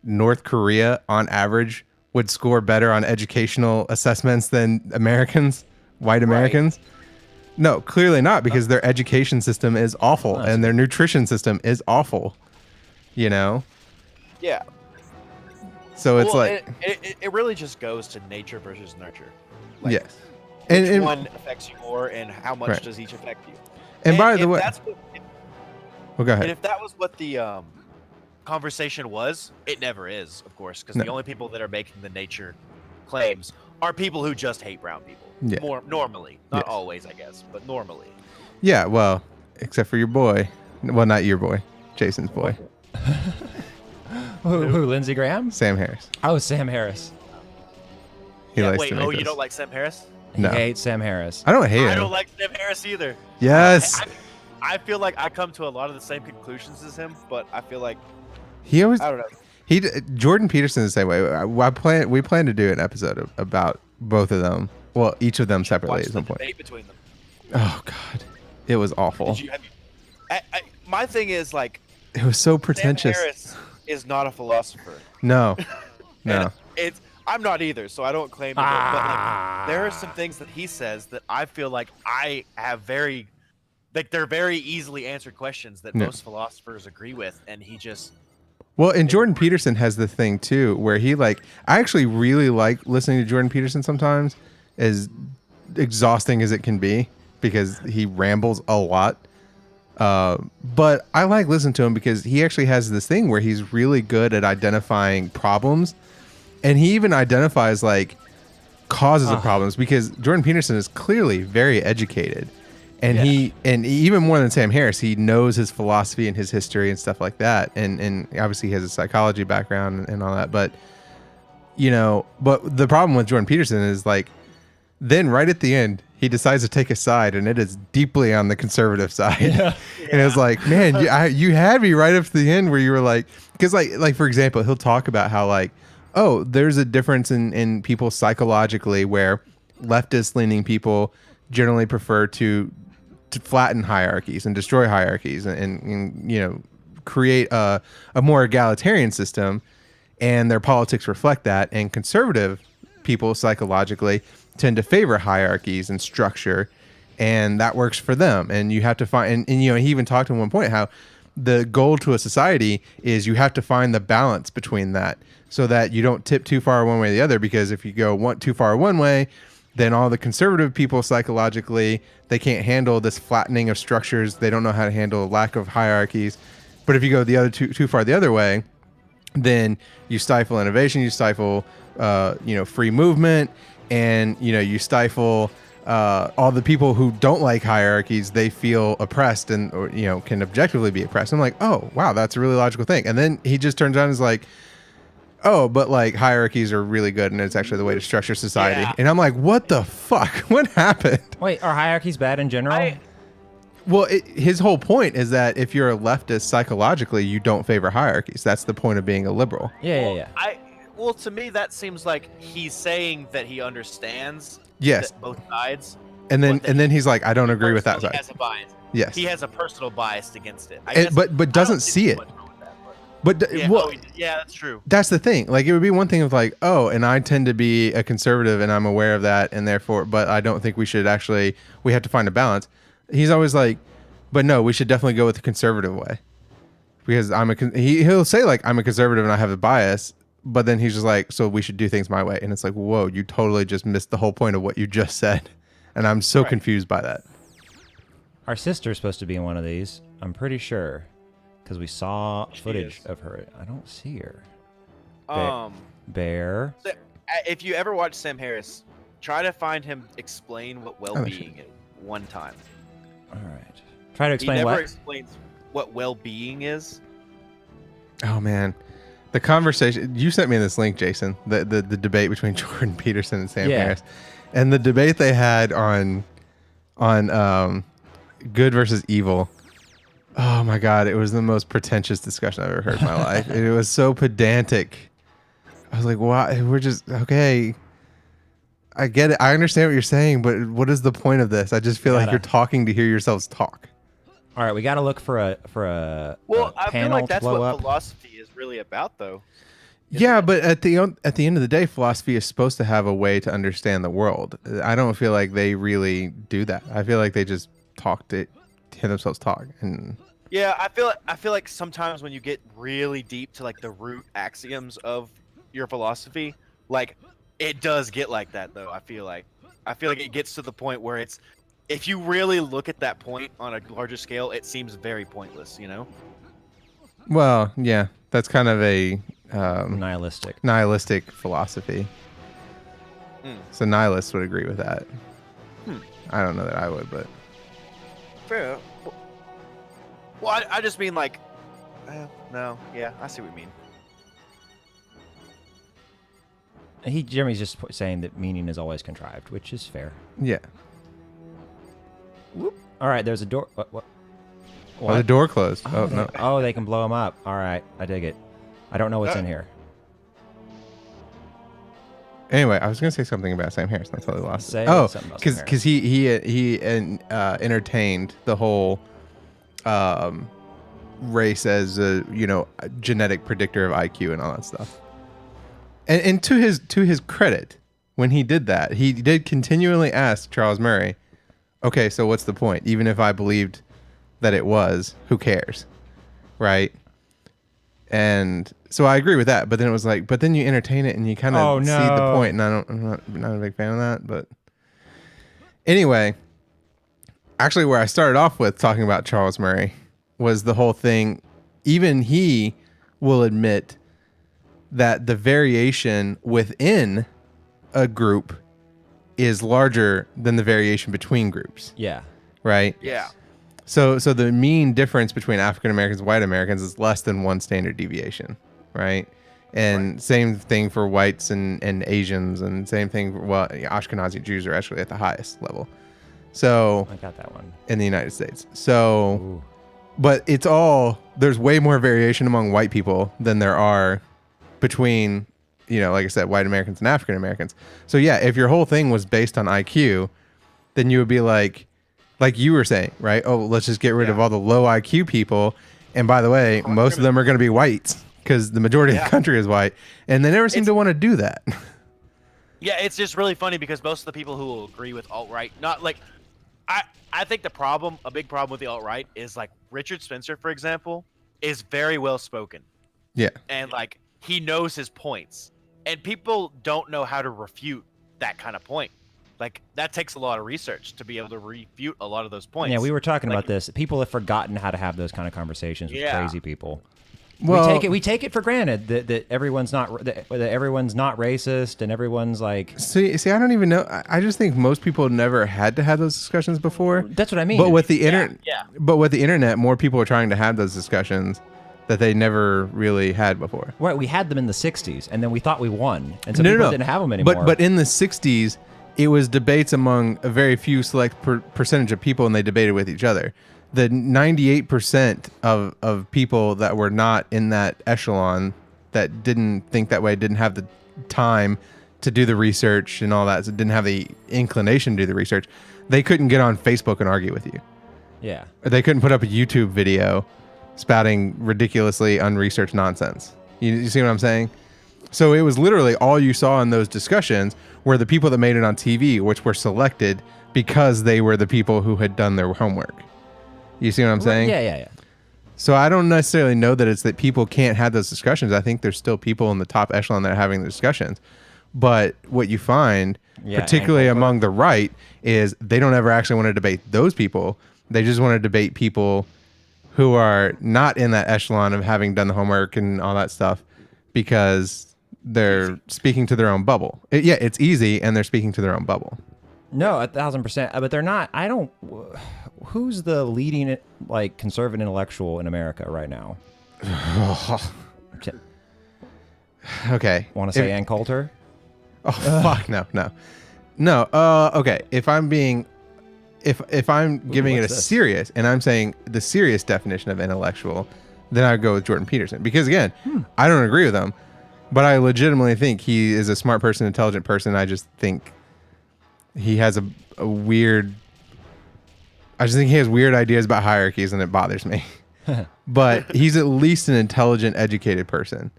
North Korea on average would score better on educational assessments than Americans, white Americans? Right. No, clearly not, because their education system is awful and their nutrition system is awful, Yeah. So it's it really just goes to nature versus nurture. Like, yes. Which one affects you more, and how much does each affect you? And by the way, well, go ahead. And if that was what the conversation was, it never is, of course, because the only people that are making the nature claims are people who just hate brown people. Yeah. More normally, not always, I guess, but normally. Yeah, well, except for your boy. Well, not your boy, Jason's boy. Who? Lindsey Graham? Sam Harris. Oh, Sam Harris. He likes wait, to make you this. don't like Sam Harris? He No. hates Sam Harris. I don't hate him. I don't like Sam Harris either. Yes. I feel like I come to a lot of the same conclusions as him, but I feel like He always. I don't know. Jordan Peterson is the same way. We plan to do an episode about both of them. Well, each of them separately Watch at the some point. debate between them. Oh God, it was awful. My thing is like It was so pretentious. Sam Harris is not a philosopher. No, no. I'm not either, so I don't claim to be, but like, there are some things that he says that I feel like I have they're very easily answered questions that most philosophers agree with, and he just. Well, and Jordan Peterson has the thing too, where I actually really like listening to Jordan Peterson sometimes, as exhausting as it can be, because he rambles a lot. But I like listening to him because he actually has this thing where he's really good at identifying problems. And he even identifies like causes of problems, because Jordan Peterson is clearly very educated, and he even more than Sam Harris, he knows his philosophy and his history and stuff like that. And obviously he has a psychology background and all that. But, but the problem with Jordan Peterson is like, then right at the end, he decides to take a side, and it is deeply on the conservative side. Yeah. And it's like, man, you had me right up to the end where you were like, because like for example, he'll talk about how like, oh, there's a difference in people psychologically, where leftist leaning people generally prefer to flatten hierarchies and destroy hierarchies and create a more egalitarian system, and their politics reflect that. And conservative people psychologically tend to favor hierarchies and structure, and that works for them. And you have to find, and he even talked at one point how the goal to a society is you have to find the balance between that, so that you don't tip too far one way or the other. Because if you go too far one way, then all the conservative people psychologically, they can't handle this flattening of structures. They don't know how to handle a lack of hierarchies. But if you go the other too far the other way, then you stifle innovation, you stifle free movement, and you stifle all the people who don't like hierarchies. They feel oppressed and can objectively be oppressed. I'm like, oh wow, that's a really logical thing. And then he just turns around and is like, oh, but like hierarchies are really good, and it's actually the way to structure society. Yeah. And I'm like, what the fuck? What happened? Wait, are hierarchies bad in general? Well, his whole point is that if you're a leftist psychologically, you don't favor hierarchies. That's the point of being a liberal. Yeah. Well, to me, that seems like he's saying that he understands Yes. both sides. And then he's like, I don't agree with that side. He has a bias. Yes. He has a personal bias against it. But doesn't see it. Yeah, that's true. That's the thing. Like, it would be one thing of like, oh, and I tend to be a conservative and I'm aware of that, and therefore, but I don't think we have to find a balance. He's always like, but no, we should definitely go with the conservative way, because he'll say like, I'm a conservative and I have a bias, but then he's just like, so we should do things my way. And it's like, whoa, you totally just missed the whole point of what you just said. And I'm so confused by that. Our sister's supposed to be in one of these. I'm pretty sure, because we saw footage of her. I don't see her. Bear. If you ever watch Sam Harris, try to find him explain what well-being is one time. All right. Try to explain he never what? explains what well-being is. Oh man, the conversation you sent me this link, Jason. The debate between Jordan Peterson and Sam Harris, and the debate they had on good versus evil. Oh my God, it was the most pretentious discussion I've ever heard in my life. It was so pedantic. I was like, "Why? We're just okay." I get it. I understand what you're saying, but what is the point of this? I just feel like you're talking to hear yourselves talk. All right, we got to look for a Well, a I feel like that's what philosophy is really about, though. Yeah, but at the end of the day, philosophy is supposed to have a way to understand the world. I don't feel like they really do that. I feel like they just talk to hear themselves talk. And yeah, I feel like sometimes when you get really deep to like the root axioms of your philosophy, like it does get like that though. I feel like it gets to the point where it's, if you really look at that point on a larger scale, it seems very pointless, you know? Well, yeah, that's kind of a nihilistic philosophy. So nihilists would agree with that. I don't know that I would, but fair. Well, I just mean like, no, yeah, I see what you mean. Jeremy's just saying that meaning is always contrived, which is fair. Yeah. Whoop. All right, there's a door. What? Oh, the door closed. Oh, no. Oh, they can blow them up. All right, I dig it. I don't know what's in here. Anyway, I was going to say something about Sam Harris. That's totally lost it. Oh, because he entertained the whole race as a genetic predictor of IQ and all that stuff. And to his credit, when he did that, he did continually ask Charles Murray, okay, so what's the point? Even if I believed that it was, who cares? Right? And so I agree with that. But then it was like, but then you entertain it and you kind of see the point. And I'm not a big fan of that. But anyway, actually where I started off with talking about Charles Murray was the whole thing. Even he will admit that the variation within a group is larger than the variation between groups. Yeah. Right? Yeah. So the mean difference between African Americans and white Americans is less than one standard deviation, right? And same thing for whites and Asians, and same thing for, Ashkenazi Jews are actually at the highest level. So I got that one. In the United States. So, but there's way more variation among white people than there are between, like I said, white Americans and African Americans. So yeah, if your whole thing was based on IQ, then you would be like you were saying, right? Oh, let's just get rid of all the low IQ people. And by the way, most of them are going to be whites because the majority of the country is white. And they never seem to want to do that. Yeah, it's just really funny because most of the people who will agree with alt-right, not like, I think a big problem with the alt-right is like Richard Spencer, for example, is very well spoken. Yeah. And like, he knows his points. And people don't know how to refute that kind of point. Like, that takes a lot of research to be able to refute a lot of those points. Yeah, we were talking about this. People have forgotten how to have those kind of conversations with crazy people. Well, we take it for granted that everyone's not racist and everyone's like. See, I don't even know. I just think most people never had to have those discussions before. That's what I mean. But with the internet, more people are trying to have those discussions that they never really had before. Right, we had them in the '60s, and then we thought we won, and so people didn't have them anymore. But in the '60s, it was debates among a very few select percentage of people, and they debated with each other. The 98% of people that were not in that echelon, that didn't think that way, didn't have the time to do the research and all that, so didn't have the inclination to do the research, they couldn't get on Facebook and argue with you. Yeah. Or they couldn't put up a YouTube video spouting ridiculously unresearched nonsense. You see what I'm saying? So it was literally all you saw in those discussions were the people that made it on TV, which were selected because they were the people who had done their homework. You see what I'm saying? Yeah. So I don't necessarily know that it's that people can't have those discussions. I think there's still people in the top echelon that are having the discussions. But what you find, particularly among the right, is they don't ever actually want to debate those people. They just want to debate people who are not in that echelon of having done the homework and all that stuff, because they're speaking to their own bubble. It's easy, and they're speaking to their own bubble. No, 1,000%. But they're not. Who's the leading like conservative intellectual in America right now? Okay. Want to say Ann Coulter? Oh fuck no. Okay. If I'm giving it a serious, and I'm saying the serious definition of intellectual, then I'd go with Jordan Peterson, because again, I don't agree with him, but I legitimately think he is a smart person, intelligent person. I just think he has a weird. I just think he has weird ideas about hierarchies, and it bothers me. But he's at least an intelligent, educated person.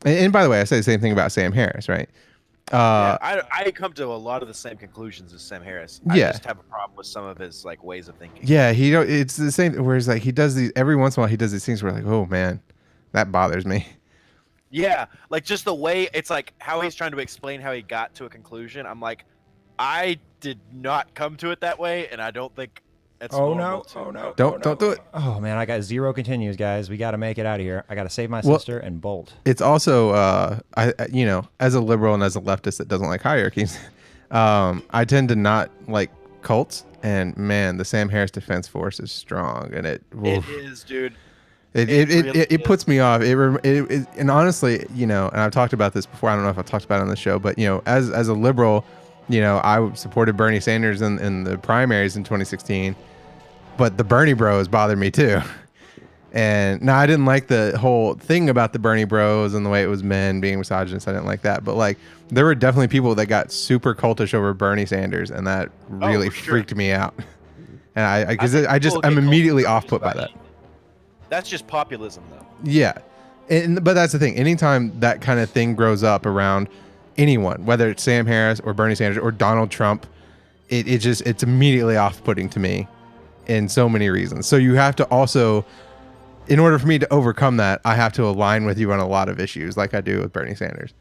And by the way, I say the same thing about Sam Harris, right? I come to a lot of the same conclusions as Sam Harris. I just have a problem with some of his like ways of thinking. Yeah, it's the same. Whereas like he does these every once in a while, he does these things where like, oh man, that bothers me. Yeah, like just the way it's like how he's trying to explain how he got to a conclusion. I'm like, I did not come to it that way, and I don't think it's normal. Don't do it. Oh man, I got 0 continues, guys. We got to make it out of here. I got to save my sister and bolt. It's also I as a liberal and as a leftist that doesn't like hierarchies, I tend to not like cults, and man, the Sam Harris Defense Force is strong, and it is, dude. It puts me off. And honestly, and I've talked about this before. I don't know if I've talked about it on the show, but as a liberal, I supported Bernie Sanders in the primaries in 2016, but the Bernie bros bothered me too. And now I didn't like the whole thing about the Bernie bros and the way it was men being misogynist. I didn't like that, but like there were definitely people that got super cultish over Bernie Sanders, and that really freaked me out. And I'm immediately off put by that. That's just populism, though. Yeah, but that's the thing. Anytime that kind of thing grows up around anyone, whether it's Sam Harris or Bernie Sanders or Donald Trump, it's immediately off-putting to me in so many reasons. So you have to also, in order for me to overcome that, I have to align with you on a lot of issues, like I do with Bernie Sanders.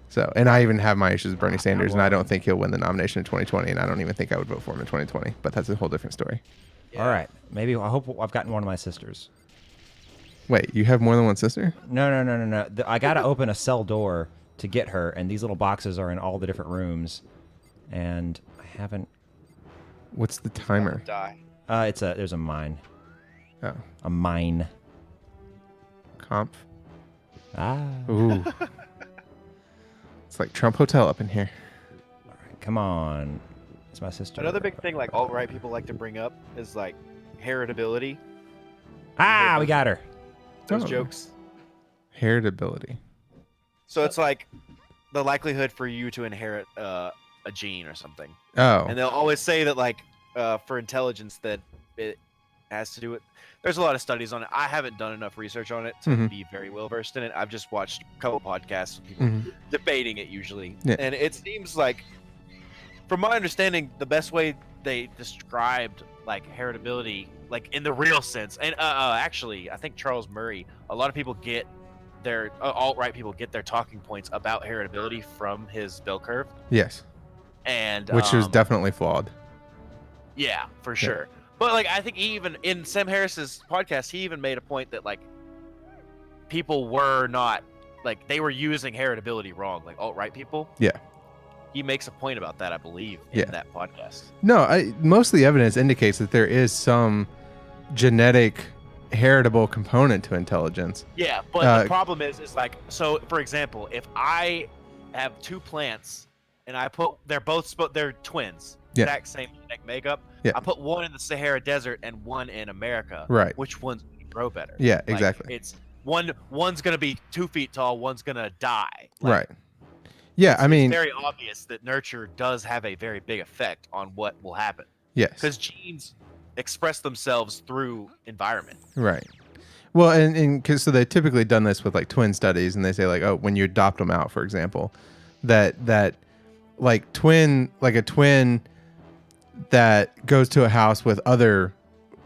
So, and I even have my issues with Bernie Sanders, and I don't think he'll win the nomination in 2020, and I don't even think I would vote for him in 2020. But that's a whole different story. Yeah. All right, maybe I hope I've gotten one of my sisters. Wait, you have more than one sister? No. I got to open a cell door to get her, and these little boxes are in all the different rooms, and I haven't. What's the timer? Die. There's a mine. Oh. A mine. Comp. Ah. Ooh. It's like Trump Hotel up in here. All right, come on. It's my sister. Another big thing like alt-right people like to bring up is like heritability. Ah, we got her. Those jokes. Heritability. So it's like the likelihood for you to inherit a gene or something. Oh. And they'll always say that like for intelligence that it has to do with. There's a lot of studies on it. I haven't done enough research on it to be very well versed in it. I've just watched a couple podcasts of people debating it usually. Yeah. And it seems like, from my understanding, the best way they described like heritability, like in the real sense, and actually, I think Charles Murray, a lot of people get their alt-right people get their talking points about heritability from his bell curve. Yes. And which is definitely flawed. Yeah, for sure. But like I think even in Sam Harris's podcast, he even made a point that like people were not like they were using heritability wrong, like alt-right people. Yeah. He makes a point about that, I believe, in that podcast. No, most of the evidence indicates that there is some genetic heritable component to intelligence. Yeah, but the problem is like, so for example, if I have two plants and they're twins, Yeah. exact same genetic makeup. Yeah. I put one in the Sahara Desert and one in America. Right. Which one's gonna grow better? Yeah, Like, exactly. it's one's gonna be 2 feet tall, one's gonna die. Right. Yeah, I mean, it's very obvious that nurture does have a very big effect on what will happen. yes. Because genes express themselves through environment. Right. Well, and cause, so they've typically done this with like twin studies, and they say like, oh, when you adopt them out, for example, that like a twin that goes to a house with other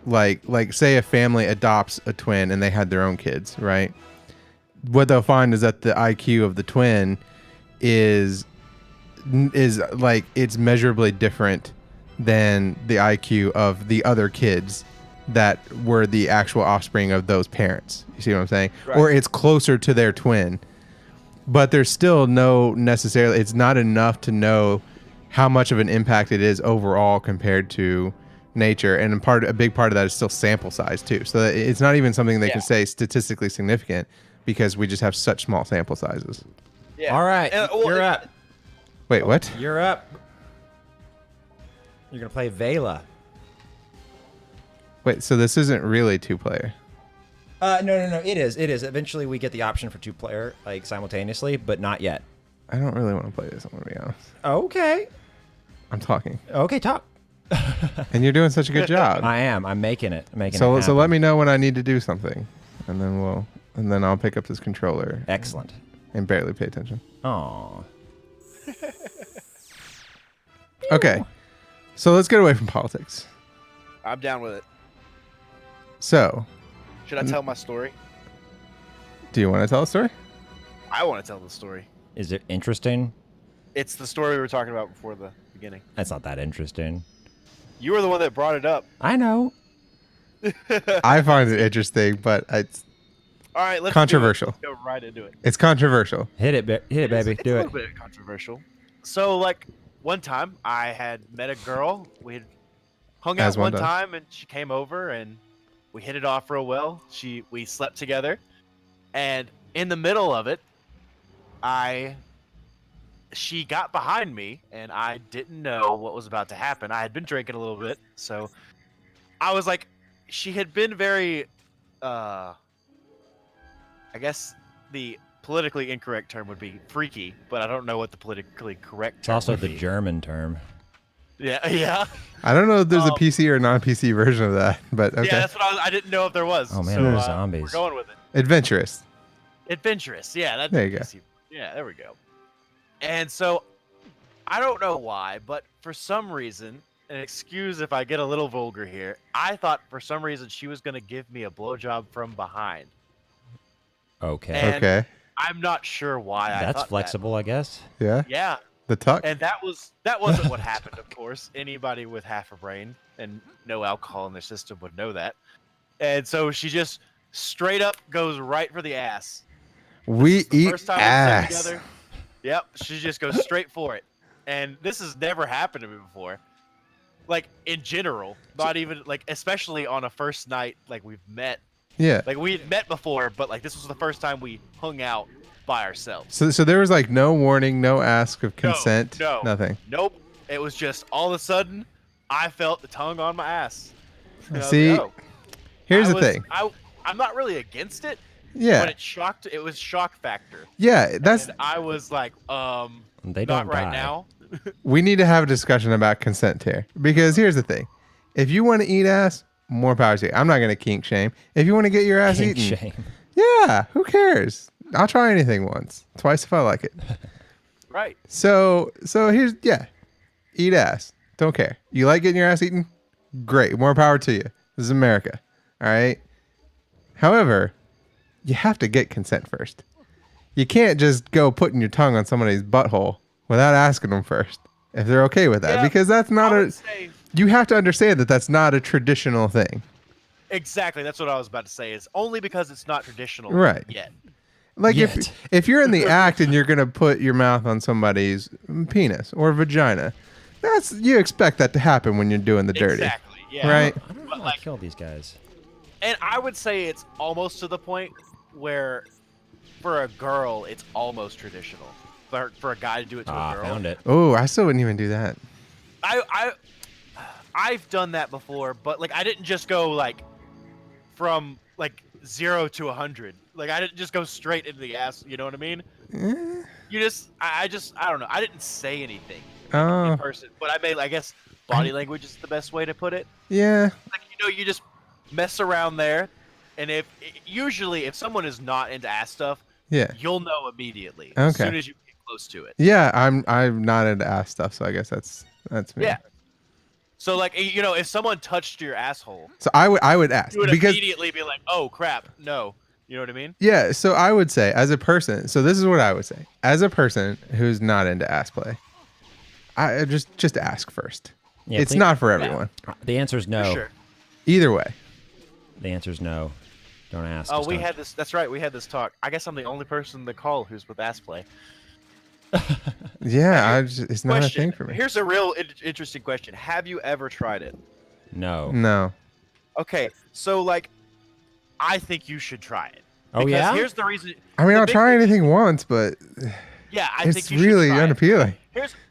like say a family adopts a twin and they had their own kids, right? What they'll find is that the IQ of the twin is like it's measurably different than the IQ of the other kids that were the actual offspring of those parents. You see what I'm saying? Right. Or it's closer to their twin. But there's still it's not enough to know how much of an impact it is overall compared to nature. And a big part of that is still sample size too. So it's not even something they can say statistically significant because we just have such small sample sizes. Yeah. All right, you're up. Wait, what? You're up. You're gonna play Vela. Wait, so this isn't really 2-player. No. It is. Eventually, we get the option for 2-player, like simultaneously, but not yet. I don't really want to play this, I'm going to be honest. Okay. I'm talking. Okay, talk. And you're doing such a good job. I am. I'm making it. So let me know when I need to do something. And then I'll pick up this controller. Excellent. And barely pay attention. Aw. Okay. So let's get away from politics. I'm down with it. So, Should I tell my story? do you want to tell a story? I want to tell the story. Is it interesting? It's the story we were talking about before the beginning. That's not that interesting. You were the one that brought it up. I know. I find it interesting, but it's All right, let's controversial. Let's go right into it. It's controversial. Hit it, baby. It's Do a it. little bit controversial. So, like, one time I had met a girl. We had hung out As one one does. time, and she came over, and we hit it off real well. We slept together, and in the middle of it, she got behind me, and I didn't know what was about to happen. I had been drinking a little bit, so I was like, she had been very, I guess the politically incorrect term would be freaky, but I don't know what the politically correct It's term also would the be. German term. Yeah. I don't know if there's a PC or non-PC version of that, but okay. Yeah, that's what I didn't know if there was. Oh, man, so, there's zombies. We're going with it. Adventurous. Adventurous. Yeah, that's There you go. Yeah, there we go. And so, I don't know why, but for some reason, and excuse if I get a little vulgar here, I thought for some reason she was going to give me a blowjob from behind. Okay. And Okay. I'm not sure why I That's thought flexible, I guess. Yeah. That. Yeah, The tuck. and that wasn't what happened, of course. Anybody with half a brain and no alcohol in their system would know that. And so she just straight up goes right for the ass. We The eat first time we slept ass. together. Yep, she just goes straight for it. And this has never happened to me before. Like, in general, not even, like, especially on a first night, like, we've met. Yeah. Like, we had met before, but, like, this was the first time we hung out by ourselves. So there was like no warning, no ask of consent, no. nothing. Nope. It was just, all of a sudden, I felt the tongue on my ass. And I was See, like, oh. here's the thing. I'm not really against it, Yeah. but it was shock factor. Yeah, that's And I was like, They not don't right die. now. we need to have a discussion about consent here. Because here's the thing. If you want to eat ass, more power to you. I'm not gonna kink shame. If you want to get your ass Kink eaten, shame. yeah, who cares? I'll try anything once. Twice if I like it. Right. So here's eat ass. Don't care. You like getting your ass eaten? Great. More power to you. This is America. All right. However, you have to get consent first. You can't just go putting your tongue on somebody's butthole without asking them first if they're okay with that, Yeah, because that's not I a. would say, You have to understand that that's not a traditional thing. exactly. That's what I was about to say. Is only because it's not traditional Right. yet. Like Yet. if you're in the act and you're gonna put your mouth on somebody's penis or vagina, you expect that to happen when you're doing the dirty. Exactly. Yeah. Right. I don't know But, how like, to kill these guys. And I would say it's almost to the point where, for a girl, it's almost traditional. for a guy to do it to a girl. Found it. Oh, I still wouldn't even do that. I've done that before, but like I didn't just go like from like 0 to 100. Like I didn't just go straight into the ass. You know what I mean? Eh, You just I don't know. I didn't say anything Oh, in person, but I guess body language is the best way to put it. yeah. Like you just mess around there, and usually if someone is not into ass stuff, Yeah. you'll know immediately as Okay. soon as you get close to it. Yeah, I'm not into ass stuff, so I guess that's me. Yeah. So like if someone touched your asshole, So I would ask you would because immediately be like, "Oh crap, no." You know what I mean? yeah, so I would say as a person, so this is what I would say. As a person who's not into ass play, I just ask first. Yeah, it's please- not for everyone. The answer is no. For sure. Either way. The answer is no. Don't ask. Oh, just we don't. had this. That's right. We had this talk. I guess I'm the only person in the call who's with ass play. Yeah, it's not a Question. thing for me. Here's a real interesting question. Have you ever tried it? No. No. Okay, so like, I think you should try it. Oh, Because yeah? Here's the reason. I mean, the I'll big try thing- anything once, but Yeah, I think it's you should really try it. unappealing.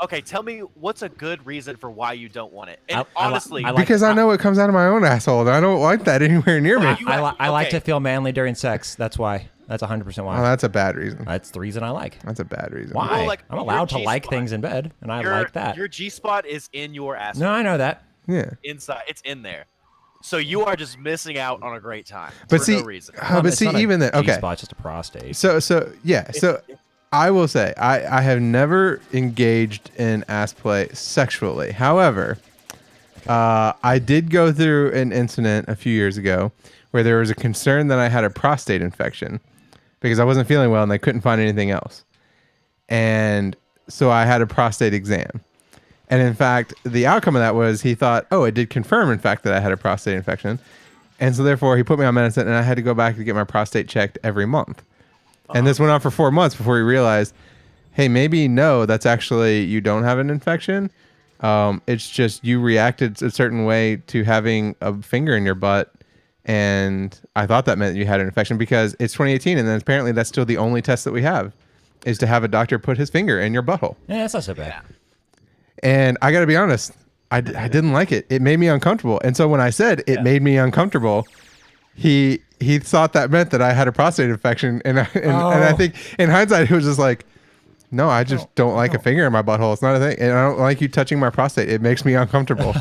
Okay. Tell me what's a good reason for why you don't want it. And I li- honestly, I like- Because I know it comes out of my own asshole, and I don't like that anywhere near me. You I, have- I like okay. to feel manly during sex. That's why. That's 100% why. Oh, that's a bad reason. That's the reason I like. That's a bad reason. Why? Well, like, I'm your allowed to like G-spot- things in bed, and I like that. Your G spot is in your ass. No, I know that. Yeah. Inside, it's in there. So you are just missing out on a great time But for see, no reason. but It's see, not a even then, okay. G-spot, it's just a prostate. So yeah. So I will say I have never engaged in ass play sexually. However, I did go through an incident a few years ago where there was a concern that I had a prostate infection because I wasn't feeling well and they couldn't find anything else. And so I had a prostate exam. And in fact, the outcome of that was he thought, oh, it did confirm, in fact, that I had a prostate infection. And so therefore, he put me on medicine and I had to go back to get my prostate checked every month. And this went on for 4 months before he realized, hey, maybe no, that's actually, you don't have an infection. It's just you reacted a certain way to having a finger in your butt. And I thought that meant you had an infection because it's 2018. And then apparently that's still the only test that we have is to have a doctor put his finger in your butthole. Yeah, that's not so bad. Yeah. And I got to be honest, I didn't like it. It made me uncomfortable. And so when I said it made me uncomfortable, he thought that meant that I had a prostate infection. And I think in hindsight, he was just like, no, I just don't like a finger in my butthole. It's not a thing. And I don't like you touching my prostate. It makes me uncomfortable.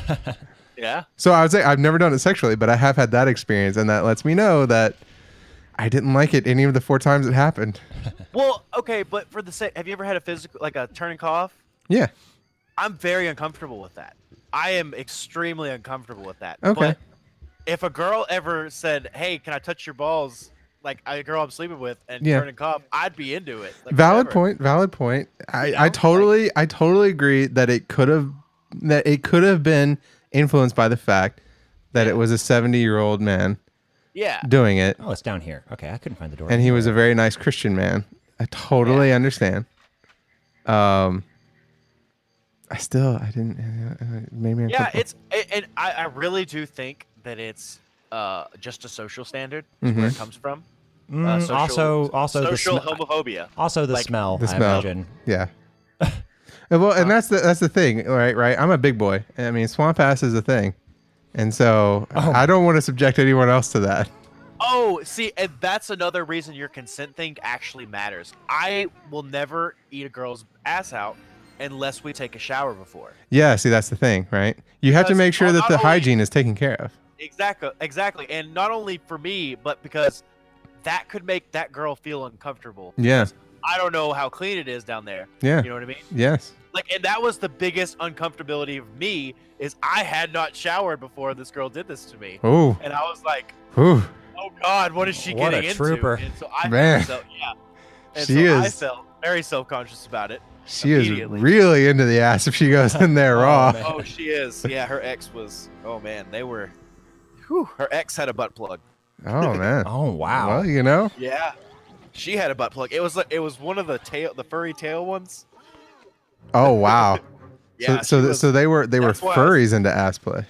Yeah. So I would say I've never done it sexually, but I have had that experience. And that lets me know that I didn't like it any of the 4 times it happened. Well, okay, but for the sake, have you ever had a physical, like a turning cough? Yeah. I'm very uncomfortable with that. I am extremely uncomfortable with that. Okay. But if a girl ever said, "Hey, can I touch your balls?" like a girl I'm sleeping with, and Yeah. turning cough, I'd be into it. Like, Valid whatever. point. I know, totally agree that it could have been influenced by the fact that it was a 70-year-old man Yeah. doing it, Oh, it's down here. Okay, I couldn't find the door. and he was a very nice Christian man. I totally understand. I didn't. Maybe I'm Yeah, comfortable. and I really do think that it's just a social standard is where it comes from. also the social smell. homophobia. Also the like, smell. the I smell. imagine. Yeah. Well, and that's the thing, right? I'm a big boy. I mean, swamp ass is a thing, and so I don't want to subject anyone else to that. Oh, see, and that's another reason your consent thing actually matters. I will never eat a girl's ass out unless we take a shower before. Yeah, see, that's the thing, right? You have to Because make sure that not the only- hygiene is taken care of. Exactly. And not only for me, but because that could make that girl feel uncomfortable. Yeah. I don't know how clean it is down there. Yeah. You know what I mean? Yes. Like, and that was the biggest uncomfortability of me is I had not showered before this girl did this to me. Oh. And I was like, Ooh. oh God, what is she What getting a into? trooper. And so I Man. felt yeah. And She so I is- felt very self-conscious about it. She is Immediately. really into the ass if she goes in there raw. man. Oh, she is. Yeah, her ex was. Oh man, they were. Whew, her ex had a butt plug. Oh man. Oh wow. Well, you know. Yeah, she had a butt plug. It was like it was one of the furry tail ones. Oh wow. Yeah. so she was- they were that's why I was- furries into ass play.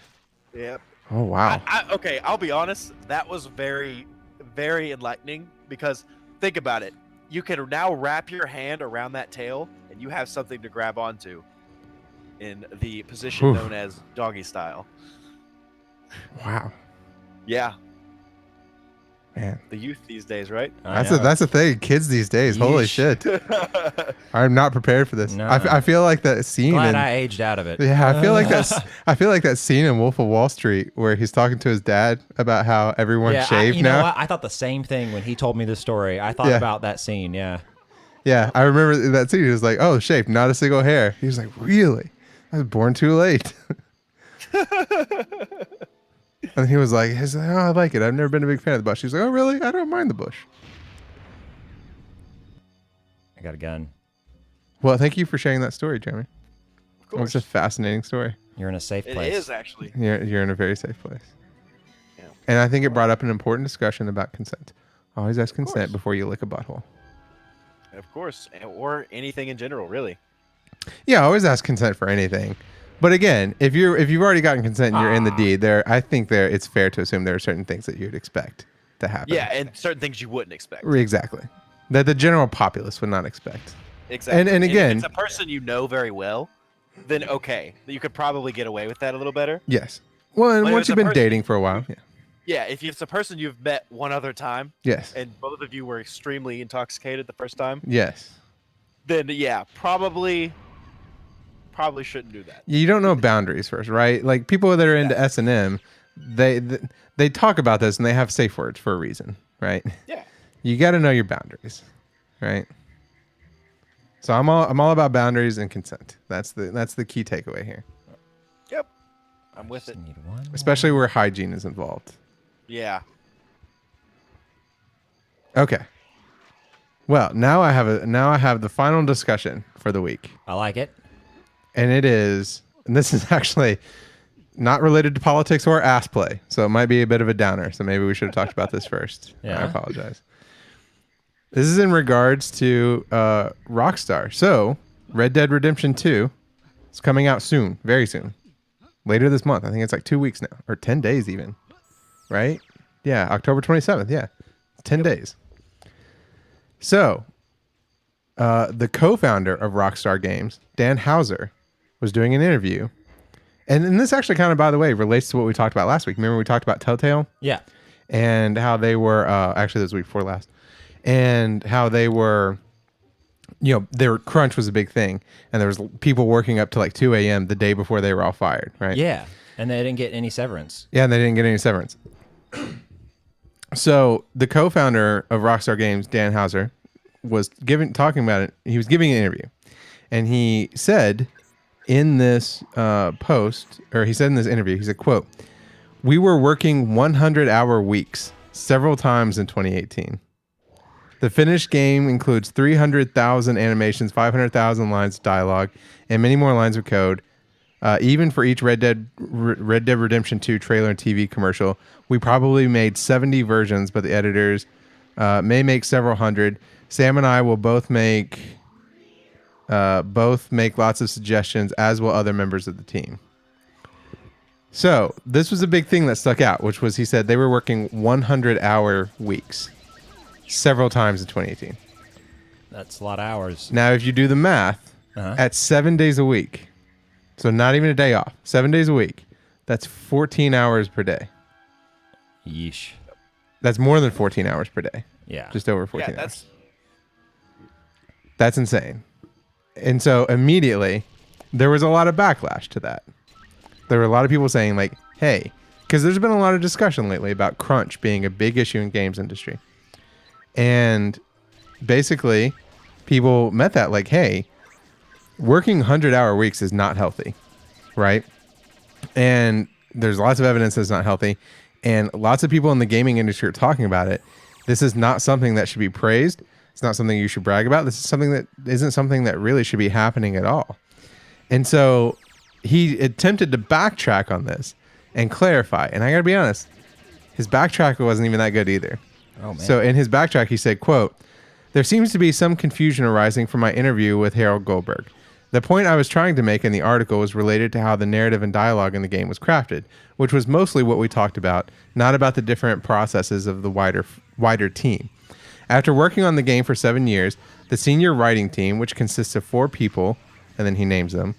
Yep. Oh wow. Okay, I'll be honest. That was very, very enlightening because think about it. you can now wrap your hand around that tail, and you have something to grab onto in the position known as doggy style. Wow. Yeah. Man. The youth these days, right? That's a thing. Kids these days. Holy shit. I'm not prepared for this. No. I feel like that scene. Glad I aged out of it. Yeah, I feel like that scene in Wolf of Wall Street where he's talking to his dad about how everyone's shaved you now. know what? I thought the same thing when he told me this story. I thought about that scene. Yeah. Yeah, I remember that scene. He was like, "Oh, shaved, not a single hair." He was like, "Really? I was born too late." And he was like, "Oh, I like it. I've never been a big fan of the bush." He's like, "Oh, really? I don't mind the bush." I got a gun. Well, thank you for sharing that story, Jeremy. Of course. It's a fascinating story. You're in a safe place. It is, actually. You're in a very safe place. Yeah. And I think it brought up an important discussion about consent. Always ask consent before you lick a butthole. Of course. Or anything in general, really. Yeah, always ask consent for anything. But again, if you've already gotten consent and you're in the deed, I think it's fair to assume there are certain things that you'd expect to happen. Yeah, and certain things you wouldn't expect. Exactly. That the general populace would not expect. Exactly. And again, if it's a person you know very well, then okay, you could probably get away with that a little better. Yes. Well, and But if once it's you've a been person- dating for a while, yeah. Yeah, if it's a person you've met one other time, Yes. and both of you were extremely intoxicated the first time, Yes. then yeah, probably shouldn't do that. You don't know boundaries first, right? Like people that are into S&M, they talk about this and they have safe words for a reason, right? Yeah. You got to know your boundaries, right? So I'm all about boundaries and consent. That's the key takeaway here, Yep. I'm with it. Need one. especially where hygiene is involved. Yeah. Okay. Well, now I have the final discussion for the week. I like it. And this is actually not related to politics or ass play, so it might be a bit of a downer. So maybe we should have talked about this first. Yeah. I apologize. This is in regards to Rockstar. So Red Dead Redemption 2 is coming out soon, very soon. Later this month. I think it's like 2 weeks now, or 10 days even. Right? Yeah, October 27th. Yeah, 10 days. So the co-founder of Rockstar Games, Dan Houser, was doing an interview. And this actually kind of, by the way, relates to what we talked about last week. Remember we talked about Telltale? Yeah. And how they were, actually this was week before last, and how they were, their crunch was a big thing. And there was people working up to like 2 a.m. the day before they were all fired, right? Yeah. And they didn't get any severance. Yeah, and they didn't get any severance. So the co-founder of Rockstar Games, Dan Houser, was talking about it. He was giving an interview. And he said in this post, or he said in this interview, he said, quote, "We were working 100-hour weeks several times in 2018. The finished game includes 300,000 animations, 500,000 lines of dialogue, and many more lines of code. Even for each Red Dead Redemption 2 trailer and TV commercial, we probably made 70 versions, but the editors may make several hundred. Sam and I will both make lots of suggestions, as will other members of the team." So this was a big thing that stuck out, which was he said they were working 100-hour weeks several times in 2018. That's a lot of hours. Now, if you do the math, at 7 days a week, so not even a day off, 7 days a week, that's 14 hours per day. Yeesh. That's more than 14 hours per day. Yeah. Just over 14 Yeah, hours. That's insane. And so immediately, there was a lot of backlash to that. There were a lot of people saying like, hey, because there's been a lot of discussion lately about crunch being a big issue in games industry. And basically, people met that like, hey, working 100-hour weeks is not healthy, right? And there's lots of evidence that it's not healthy. And lots of people in the gaming industry are talking about it. This is not something that should be praised. It's not something you should brag about. This is something that isn't something that really should be happening at all. And so he attempted to backtrack on this and clarify. And I got to be honest, his backtrack wasn't even that good either. Oh, man. So in his backtrack, he said, quote, "There seems to be some confusion arising from my interview with Harold Goldberg. The point I was trying to make in the article was related to how the narrative and dialogue in the game was crafted, which was mostly what we talked about, not about the different processes of the wider team. After working on the game for 7 years, the senior writing team, which consists of 4 people, and then he names them,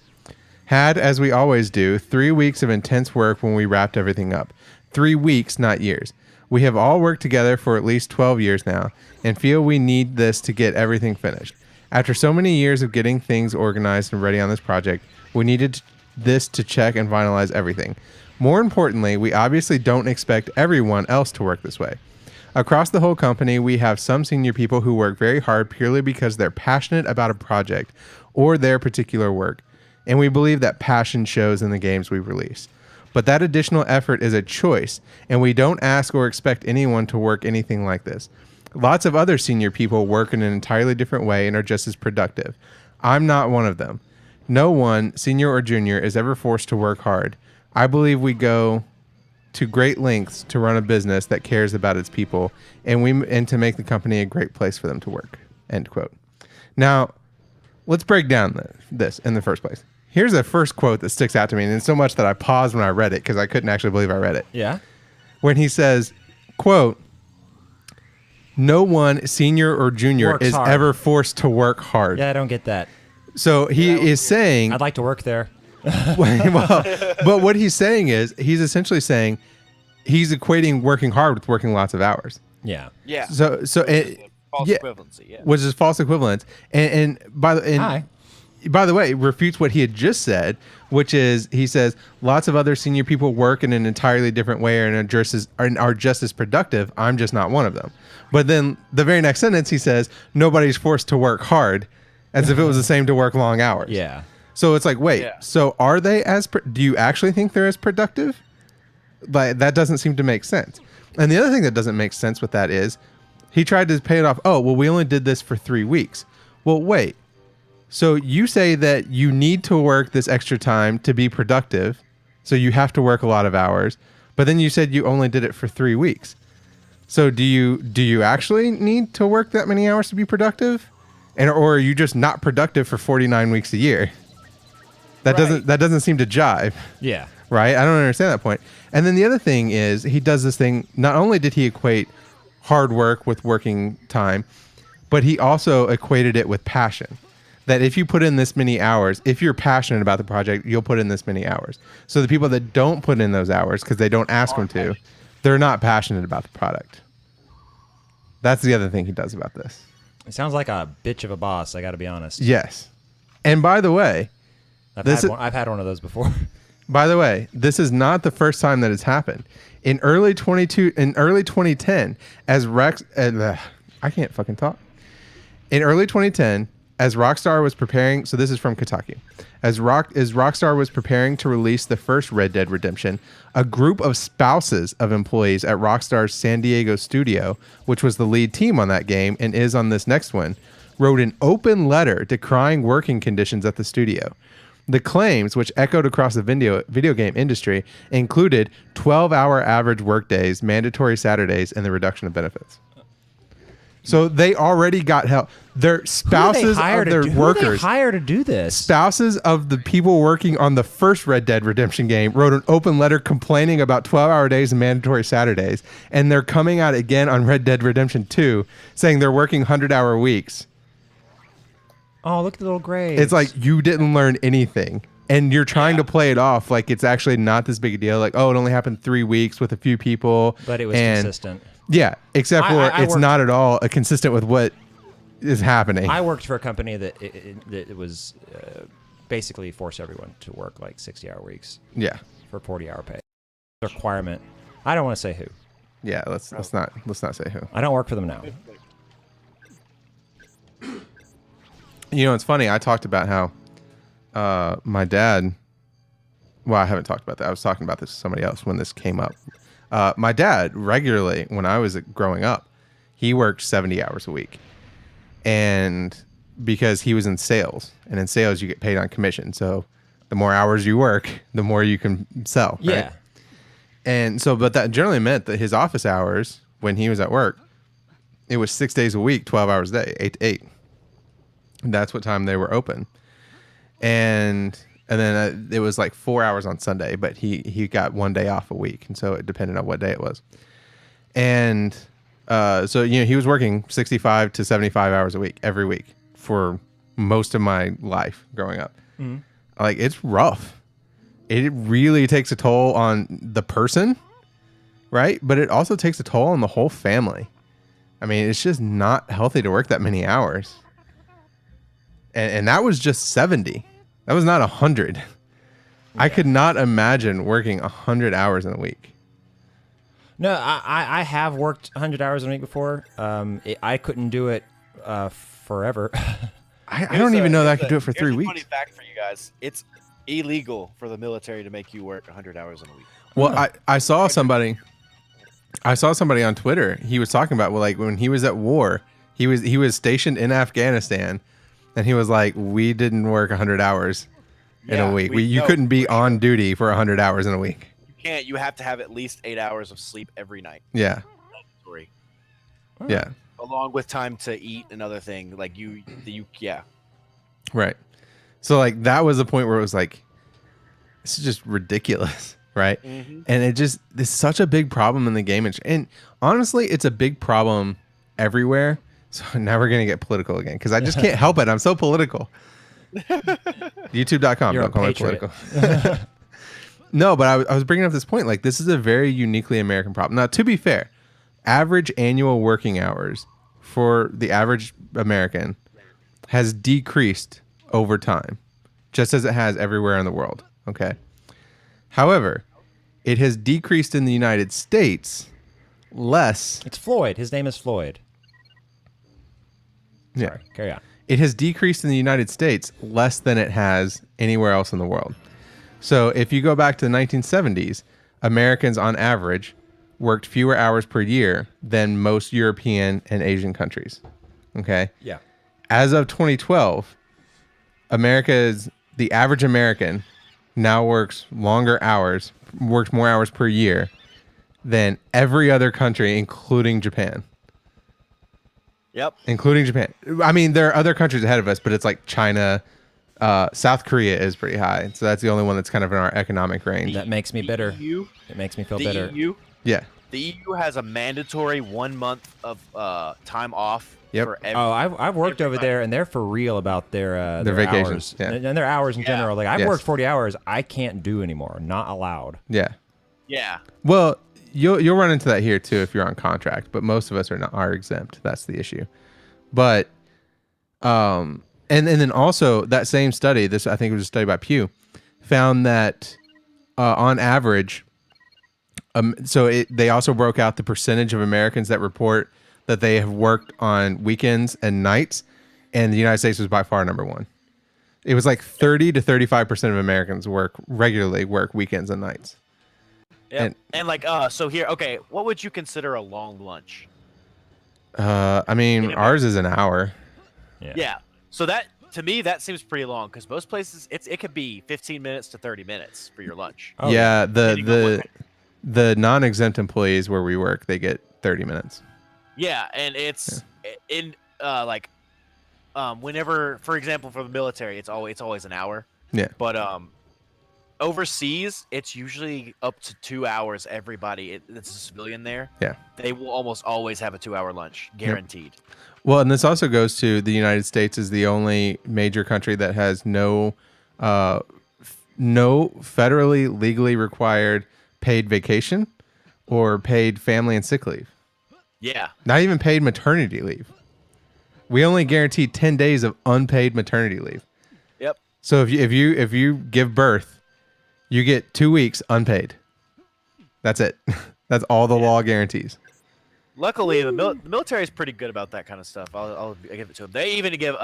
had, as we always do, 3 weeks of intense work when we wrapped everything up. 3 weeks, not years. We have all worked together for at least 12 years now and feel we need this to get everything finished. After so many years of getting things organized and ready on this project, we needed this to check and finalize everything. More importantly, we obviously don't expect everyone else to work this way. Across the whole company, we have some senior people who work very hard purely because they're passionate about a project or their particular work, and we believe that passion shows in the games we release. But that additional effort is a choice, and we don't ask or expect anyone to work anything like this. Lots of other senior people work in an entirely different way and are just as productive. I'm not one of them. No one, senior or junior, is ever forced to work hard. I believe we go to great lengths to run a business that cares about its people and to make the company a great place for them to work. End quote. Now, let's break down this in the first place. Here's the first quote that sticks out to me, and it's so much that I paused when I read it because I couldn't actually believe I read it. Yeah. When he says, quote, no one, senior or junior, Works is hard. ever forced to work hard. Yeah, I don't get that. So he is saying, I'd like to work there. well, but what he's saying is he's essentially saying he's equating working hard with working lots of hours. Yeah. Yeah. So False yeah, equivalency. Yeah. which is false equivalence. And by the way, it refutes what he had just said, which is he says lots of other senior people work in an entirely different way and are just as productive. I'm just not one of them. But then the very next sentence he says nobody's forced to work hard, as if it was the same to work long hours. Yeah. So it's like, wait, so are they do you actually think they're as productive? Like, that doesn't seem to make sense. And the other thing that doesn't make sense with that is he tried to pay it off. Oh, well, we only did this for 3 weeks. Well, wait. So you say that you need to work this extra time to be productive. So you have to work a lot of hours. But then you said you only did it for 3 weeks. So do you actually need to work that many hours to be productive? Or are you just not productive for 49 weeks a year? That doesn't seem to jive. Yeah. Right? I don't understand that point. And then the other thing is he does this thing. Not only did he equate hard work with working time, but he also equated it with passion. That if you put in this many hours, if you're passionate about the project, you'll put in this many hours. So the people that don't put in those hours because they don't ask them to, they're not passionate about the product. That's the other thing he does about this. It sounds like a bitch of a boss, I got to be honest. Yes. And by the way, I've had one of those before. By the way, this is not the first time that it's happened. In early 2010, as I can't fucking talk. In early 2010, as Rockstar was preparing, so this is from Kotaku. As Rockstar was preparing to release the first Red Dead Redemption, a group of spouses of employees at Rockstar's San Diego studio, which was the lead team on that game and is on this next one, wrote an open letter decrying working conditions at the studio. The claims, which echoed across the video game industry, included 12-hour average workdays, mandatory Saturdays, and the reduction of benefits. So they already got help. Their spouses of their workers. Who did they hire to do this? Spouses of the people working on the first Red Dead Redemption game wrote an open letter complaining about 12-hour days and mandatory Saturdays. And they're coming out again on Red Dead Redemption 2 saying they're working 100-hour weeks. Oh, look at the little grades. It's like you didn't learn anything. And you're trying to play it off like it's actually not this big a deal. Like, oh, it only happened 3 weeks with a few people. But it was consistent. Yeah, except for it's not at all consistent with what is happening. I worked for a company that it was basically force everyone to work like 60-hour weeks. Yeah, for 40-hour pay. Requirement. I don't want to say who. Yeah, let's not say who. I don't work for them now. You know, it's funny. I talked about how my dad. Well, I haven't talked about that. I was talking about this to somebody else when this came up. My dad regularly, when I was growing up, he worked 70 hours a week. And because he was in sales, and in sales you get paid on commission. So the more hours you work, the more you can sell. Right? Yeah. And so, but that generally meant that his office hours when he was at work, it was 6 days a week, 12 hours a day, 8 to 8. And that's what time they were open. And then it was like 4 hours on Sunday, but he got 1 day off a week. And so it depended on what day it was. And So he was working 65 to 75 hours a week every week for most of my life growing up. Mm-hmm. Like, it's rough. It really takes a toll on the person, right? But it also takes a toll on the whole family. I mean, it's just not healthy to work that many hours. And that was just 70. That was not 100. Yeah. I could not imagine working 100 hours in a week. No, I have worked 100 hours a week before. I couldn't do it forever. I don't even know that I could do it for 3 weeks. Funny fact for you guys: it's illegal for the military to make you work 100 hours in a week. Well, I saw somebody on Twitter. He was talking about, well, like when he was at war, he was stationed in Afghanistan, and he was like, we didn't work 100 hours in a week. You couldn't be on duty for 100 hours in a week. You can't. You have to have at least 8 hours of sleep every night. Yeah. Mandatory. Yeah. Along with time to eat and other thing, like yeah. Right. So like that was the point where it was like, this is just ridiculous, right? Mm-hmm. And it's such a big problem in the game, and honestly, it's a big problem everywhere. So now we're gonna get political again because I just can't help it. I'm so political. YouTube.com. You're don't call me patriot. political. No, but I was bringing up this point. Like, this is a very uniquely American problem. Now, to be fair, average annual working hours for the average American has decreased over time, just as it has everywhere in the world. Okay. However, it has decreased in the United States less. It's Floyd. His name is Floyd. Yeah. Sorry, carry on. It has decreased in the United States less than it has anywhere else in the world. So if you go back to the 1970s, Americans on average worked fewer hours per year than most European and Asian countries. Okay. Yeah. As of 2012, the average American now works more hours per year than every other country, including Japan. Yep. Including Japan. I mean, there are other countries ahead of us, but it's like China. South Korea is pretty high. So that's the only one that's kind of in our economic range. That makes me bitter. EU, It makes me feel the bitter. EU, Yeah. the EU has a mandatory 1 month of time off. Yep. For every, Oh, I've worked over there, and they're for real about their vacations, hours. yeah. And their hours in Yeah. general. Like, I've Yes. worked 40 hours. I can't do anymore. Not allowed. Yeah. yeah. Well, you'll run into that here too if you're on contract, but most of us are exempt. That's the issue. But and then also that same study, this I think it was a study by Pew, found that on average, they also broke out the percentage of Americans that report that they have worked on weekends and nights, and the United States was by far number one. It was like 30 to 35% of Americans regularly work weekends and nights. Yep. And like so here, okay, what would you consider a long lunch? I mean, ours is an hour. Yeah. So that, to me, that seems pretty long because most places it could be 15 minutes to 30 minutes for your lunch. Oh, yeah, Depending on the non-exempt employees where we work, they get 30 minutes. Yeah, and it's in whenever, for example, for the military, it's always an hour. Yeah. But overseas, it's usually up to 2 hours. Everybody that's a civilian there, Yeah. they will almost always have a 2-hour lunch, guaranteed. Well, and this also goes to the United States is the only major country that has no federally legally required paid vacation or paid family and sick leave. Yeah. Not even paid maternity leave. We only guarantee 10 days of unpaid maternity leave. Yep. So if you give birth, you get 2 weeks unpaid. That's it. That's all the law guarantees. Luckily, the military is pretty good about that kind of stuff. I'll give it to them. They even give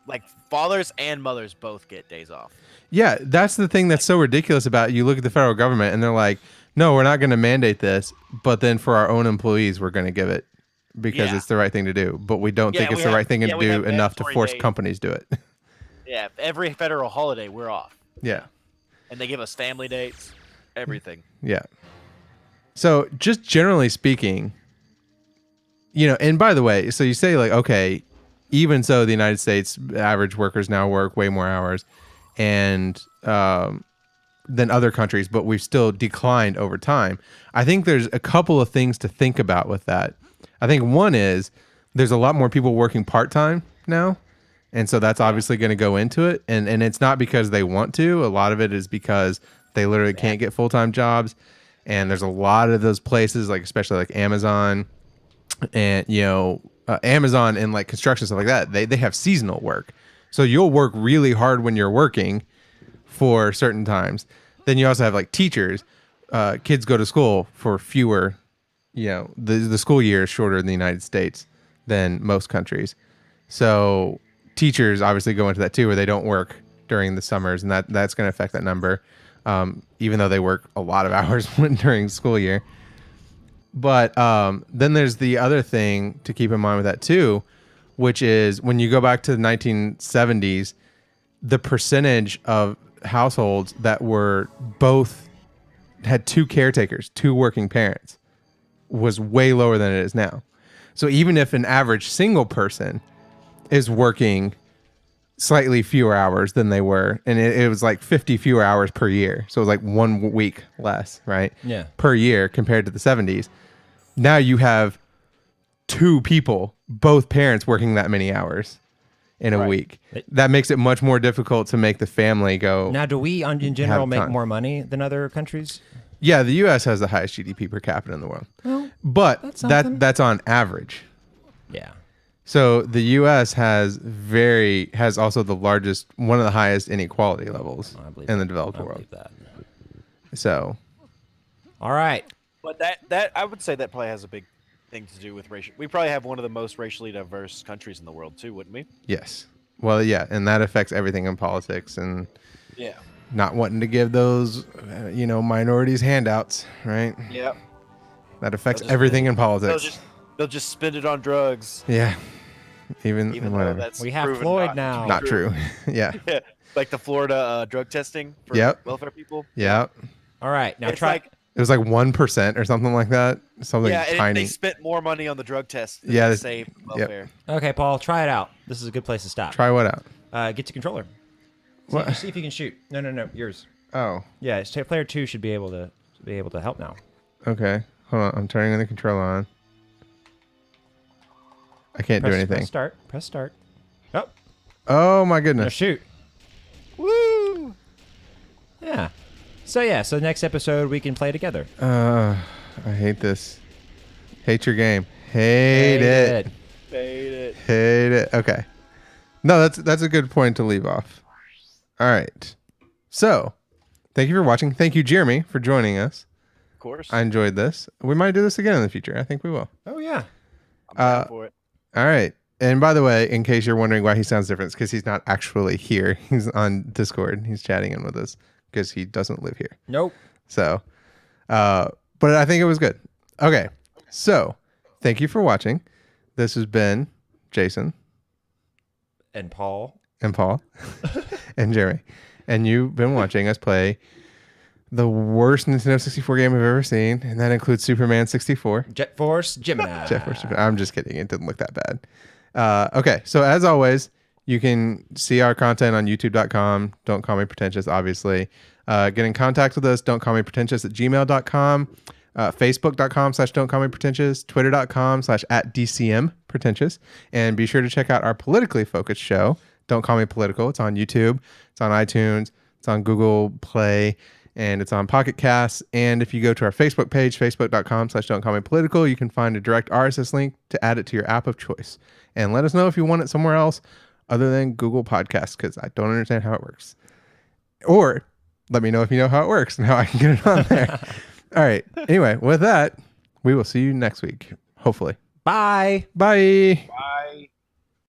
like fathers and mothers both get days off. Yeah, that's the thing that's so ridiculous about it. You look at the federal government and they're like, no, we're not going to mandate this, but then for our own employees, we're going to give it because it's the right thing to do. But we don't think it's the right thing to do enough to force companies to do it. Yeah, every federal holiday, we're off. Yeah. And they give us family dates, everything. Yeah. So just generally speaking, and by the way, so you say like, okay, even so, the United States average workers now work way more hours. And than other countries, but we've still declined over time. I think there's a couple of things to think about with that. I think one is there's a lot more people working part-time now. And so that's obviously going to go into it. And it's not because they want to. A lot of it is because they literally can't get full-time jobs. And there's a lot of those places, like especially like Amazon and, Amazon and like construction, stuff like that. They have seasonal work. So you'll work really hard when you're working for certain times. Then you also have like teachers. Kids go to school for fewer, the school year is shorter in the United States than most countries. So teachers obviously go into that too, where they don't work during the summers, and that's going to affect that number, even though they work a lot of hours during school year. But then there's the other thing to keep in mind with that too, which is when you go back to the 1970s, the percentage of households that were both had two caretakers, two working parents, was way lower than it is now. So even if an average single person is working slightly fewer hours than they were, and it was like 50 fewer hours per year, so it was like 1 week less, right? Yeah. Per year compared to the 70s. Now you have two people, both parents, working that many hours in a week. That makes it much more difficult to make the family go. Now, do we, in general, make more money than other countries? Yeah, the U.S. has the highest GDP per capita in the world, but that's on average. Yeah. So the U.S. has also the largest, one of the highest inequality levels in the developed world. That. So, all right. But that I would say that probably has a big thing to do with racial. We probably have one of the most racially diverse countries in the world too, wouldn't we? yes. Well, yeah, and that affects everything in politics and not wanting to give those, minorities handouts, right? Yeah. That affects everything in politics. They'll just spend it on drugs. Yeah. Even though that's we have Floyd now. Not true. Yeah. Yeah. Like the Florida drug testing for welfare people. Yeah. All right. Now it's try. It was like 1% or something like that. Something tiny. And they spent more money on the drug test than to save welfare. Okay, Paul, try it out. This is a good place to stop. Try what out? Get your controller. What? See if you can shoot. No, yours. Oh. Yeah, player 2 should be able to help now. Okay. Hold on. I'm turning the controller on. I can't do anything. Press start. Oh. Oh my Now goodness. shoot. Woo! Yeah. So next episode we can play together. I hate this. Hate your game. Hate it. Hate it. Okay. No, that's a good point to leave off. All right. So, thank you for watching. Thank you, Jeremy, for joining us. Of course. I enjoyed this. We might do this again in the future. I think we will. Oh yeah. I'm down for it. All right. And by the way, in case you're wondering why he sounds different, it's because he's not actually here. He's on Discord. He's chatting in with us because he doesn't live here. Nope. So, but I think it was good. Okay. So, thank you for watching. This has been Jason. And Paul. And Paul. And Jeremy. And you've been watching us play the worst Nintendo 64 game I've ever seen. And that includes Superman 64. Jet Force Gemini. Jet Force Gemini. I'm just kidding. It didn't look that bad. Okay. So, as always, you can see our content on youtube.com. Don't call me pretentious, obviously. Get in contact with us. Don't call me pretentious at gmail.com. Facebook.com/don't call me pretentious. Twitter.com/@DCMPretentious. And be sure to check out our politically focused show, Don't Call Me Political. It's on YouTube. It's on iTunes. It's on Google Play. And it's on Pocket Casts. And if you go to our Facebook page, facebook.com/don't call me political, you can find a direct RSS link to add it to your app of choice. And let us know if you want it somewhere else other than Google Podcasts, because I don't understand how it works. Or let me know if you know how it works and how I can get it on there. All right. Anyway, with that, we will see you next week, hopefully. Bye. Bye. Bye.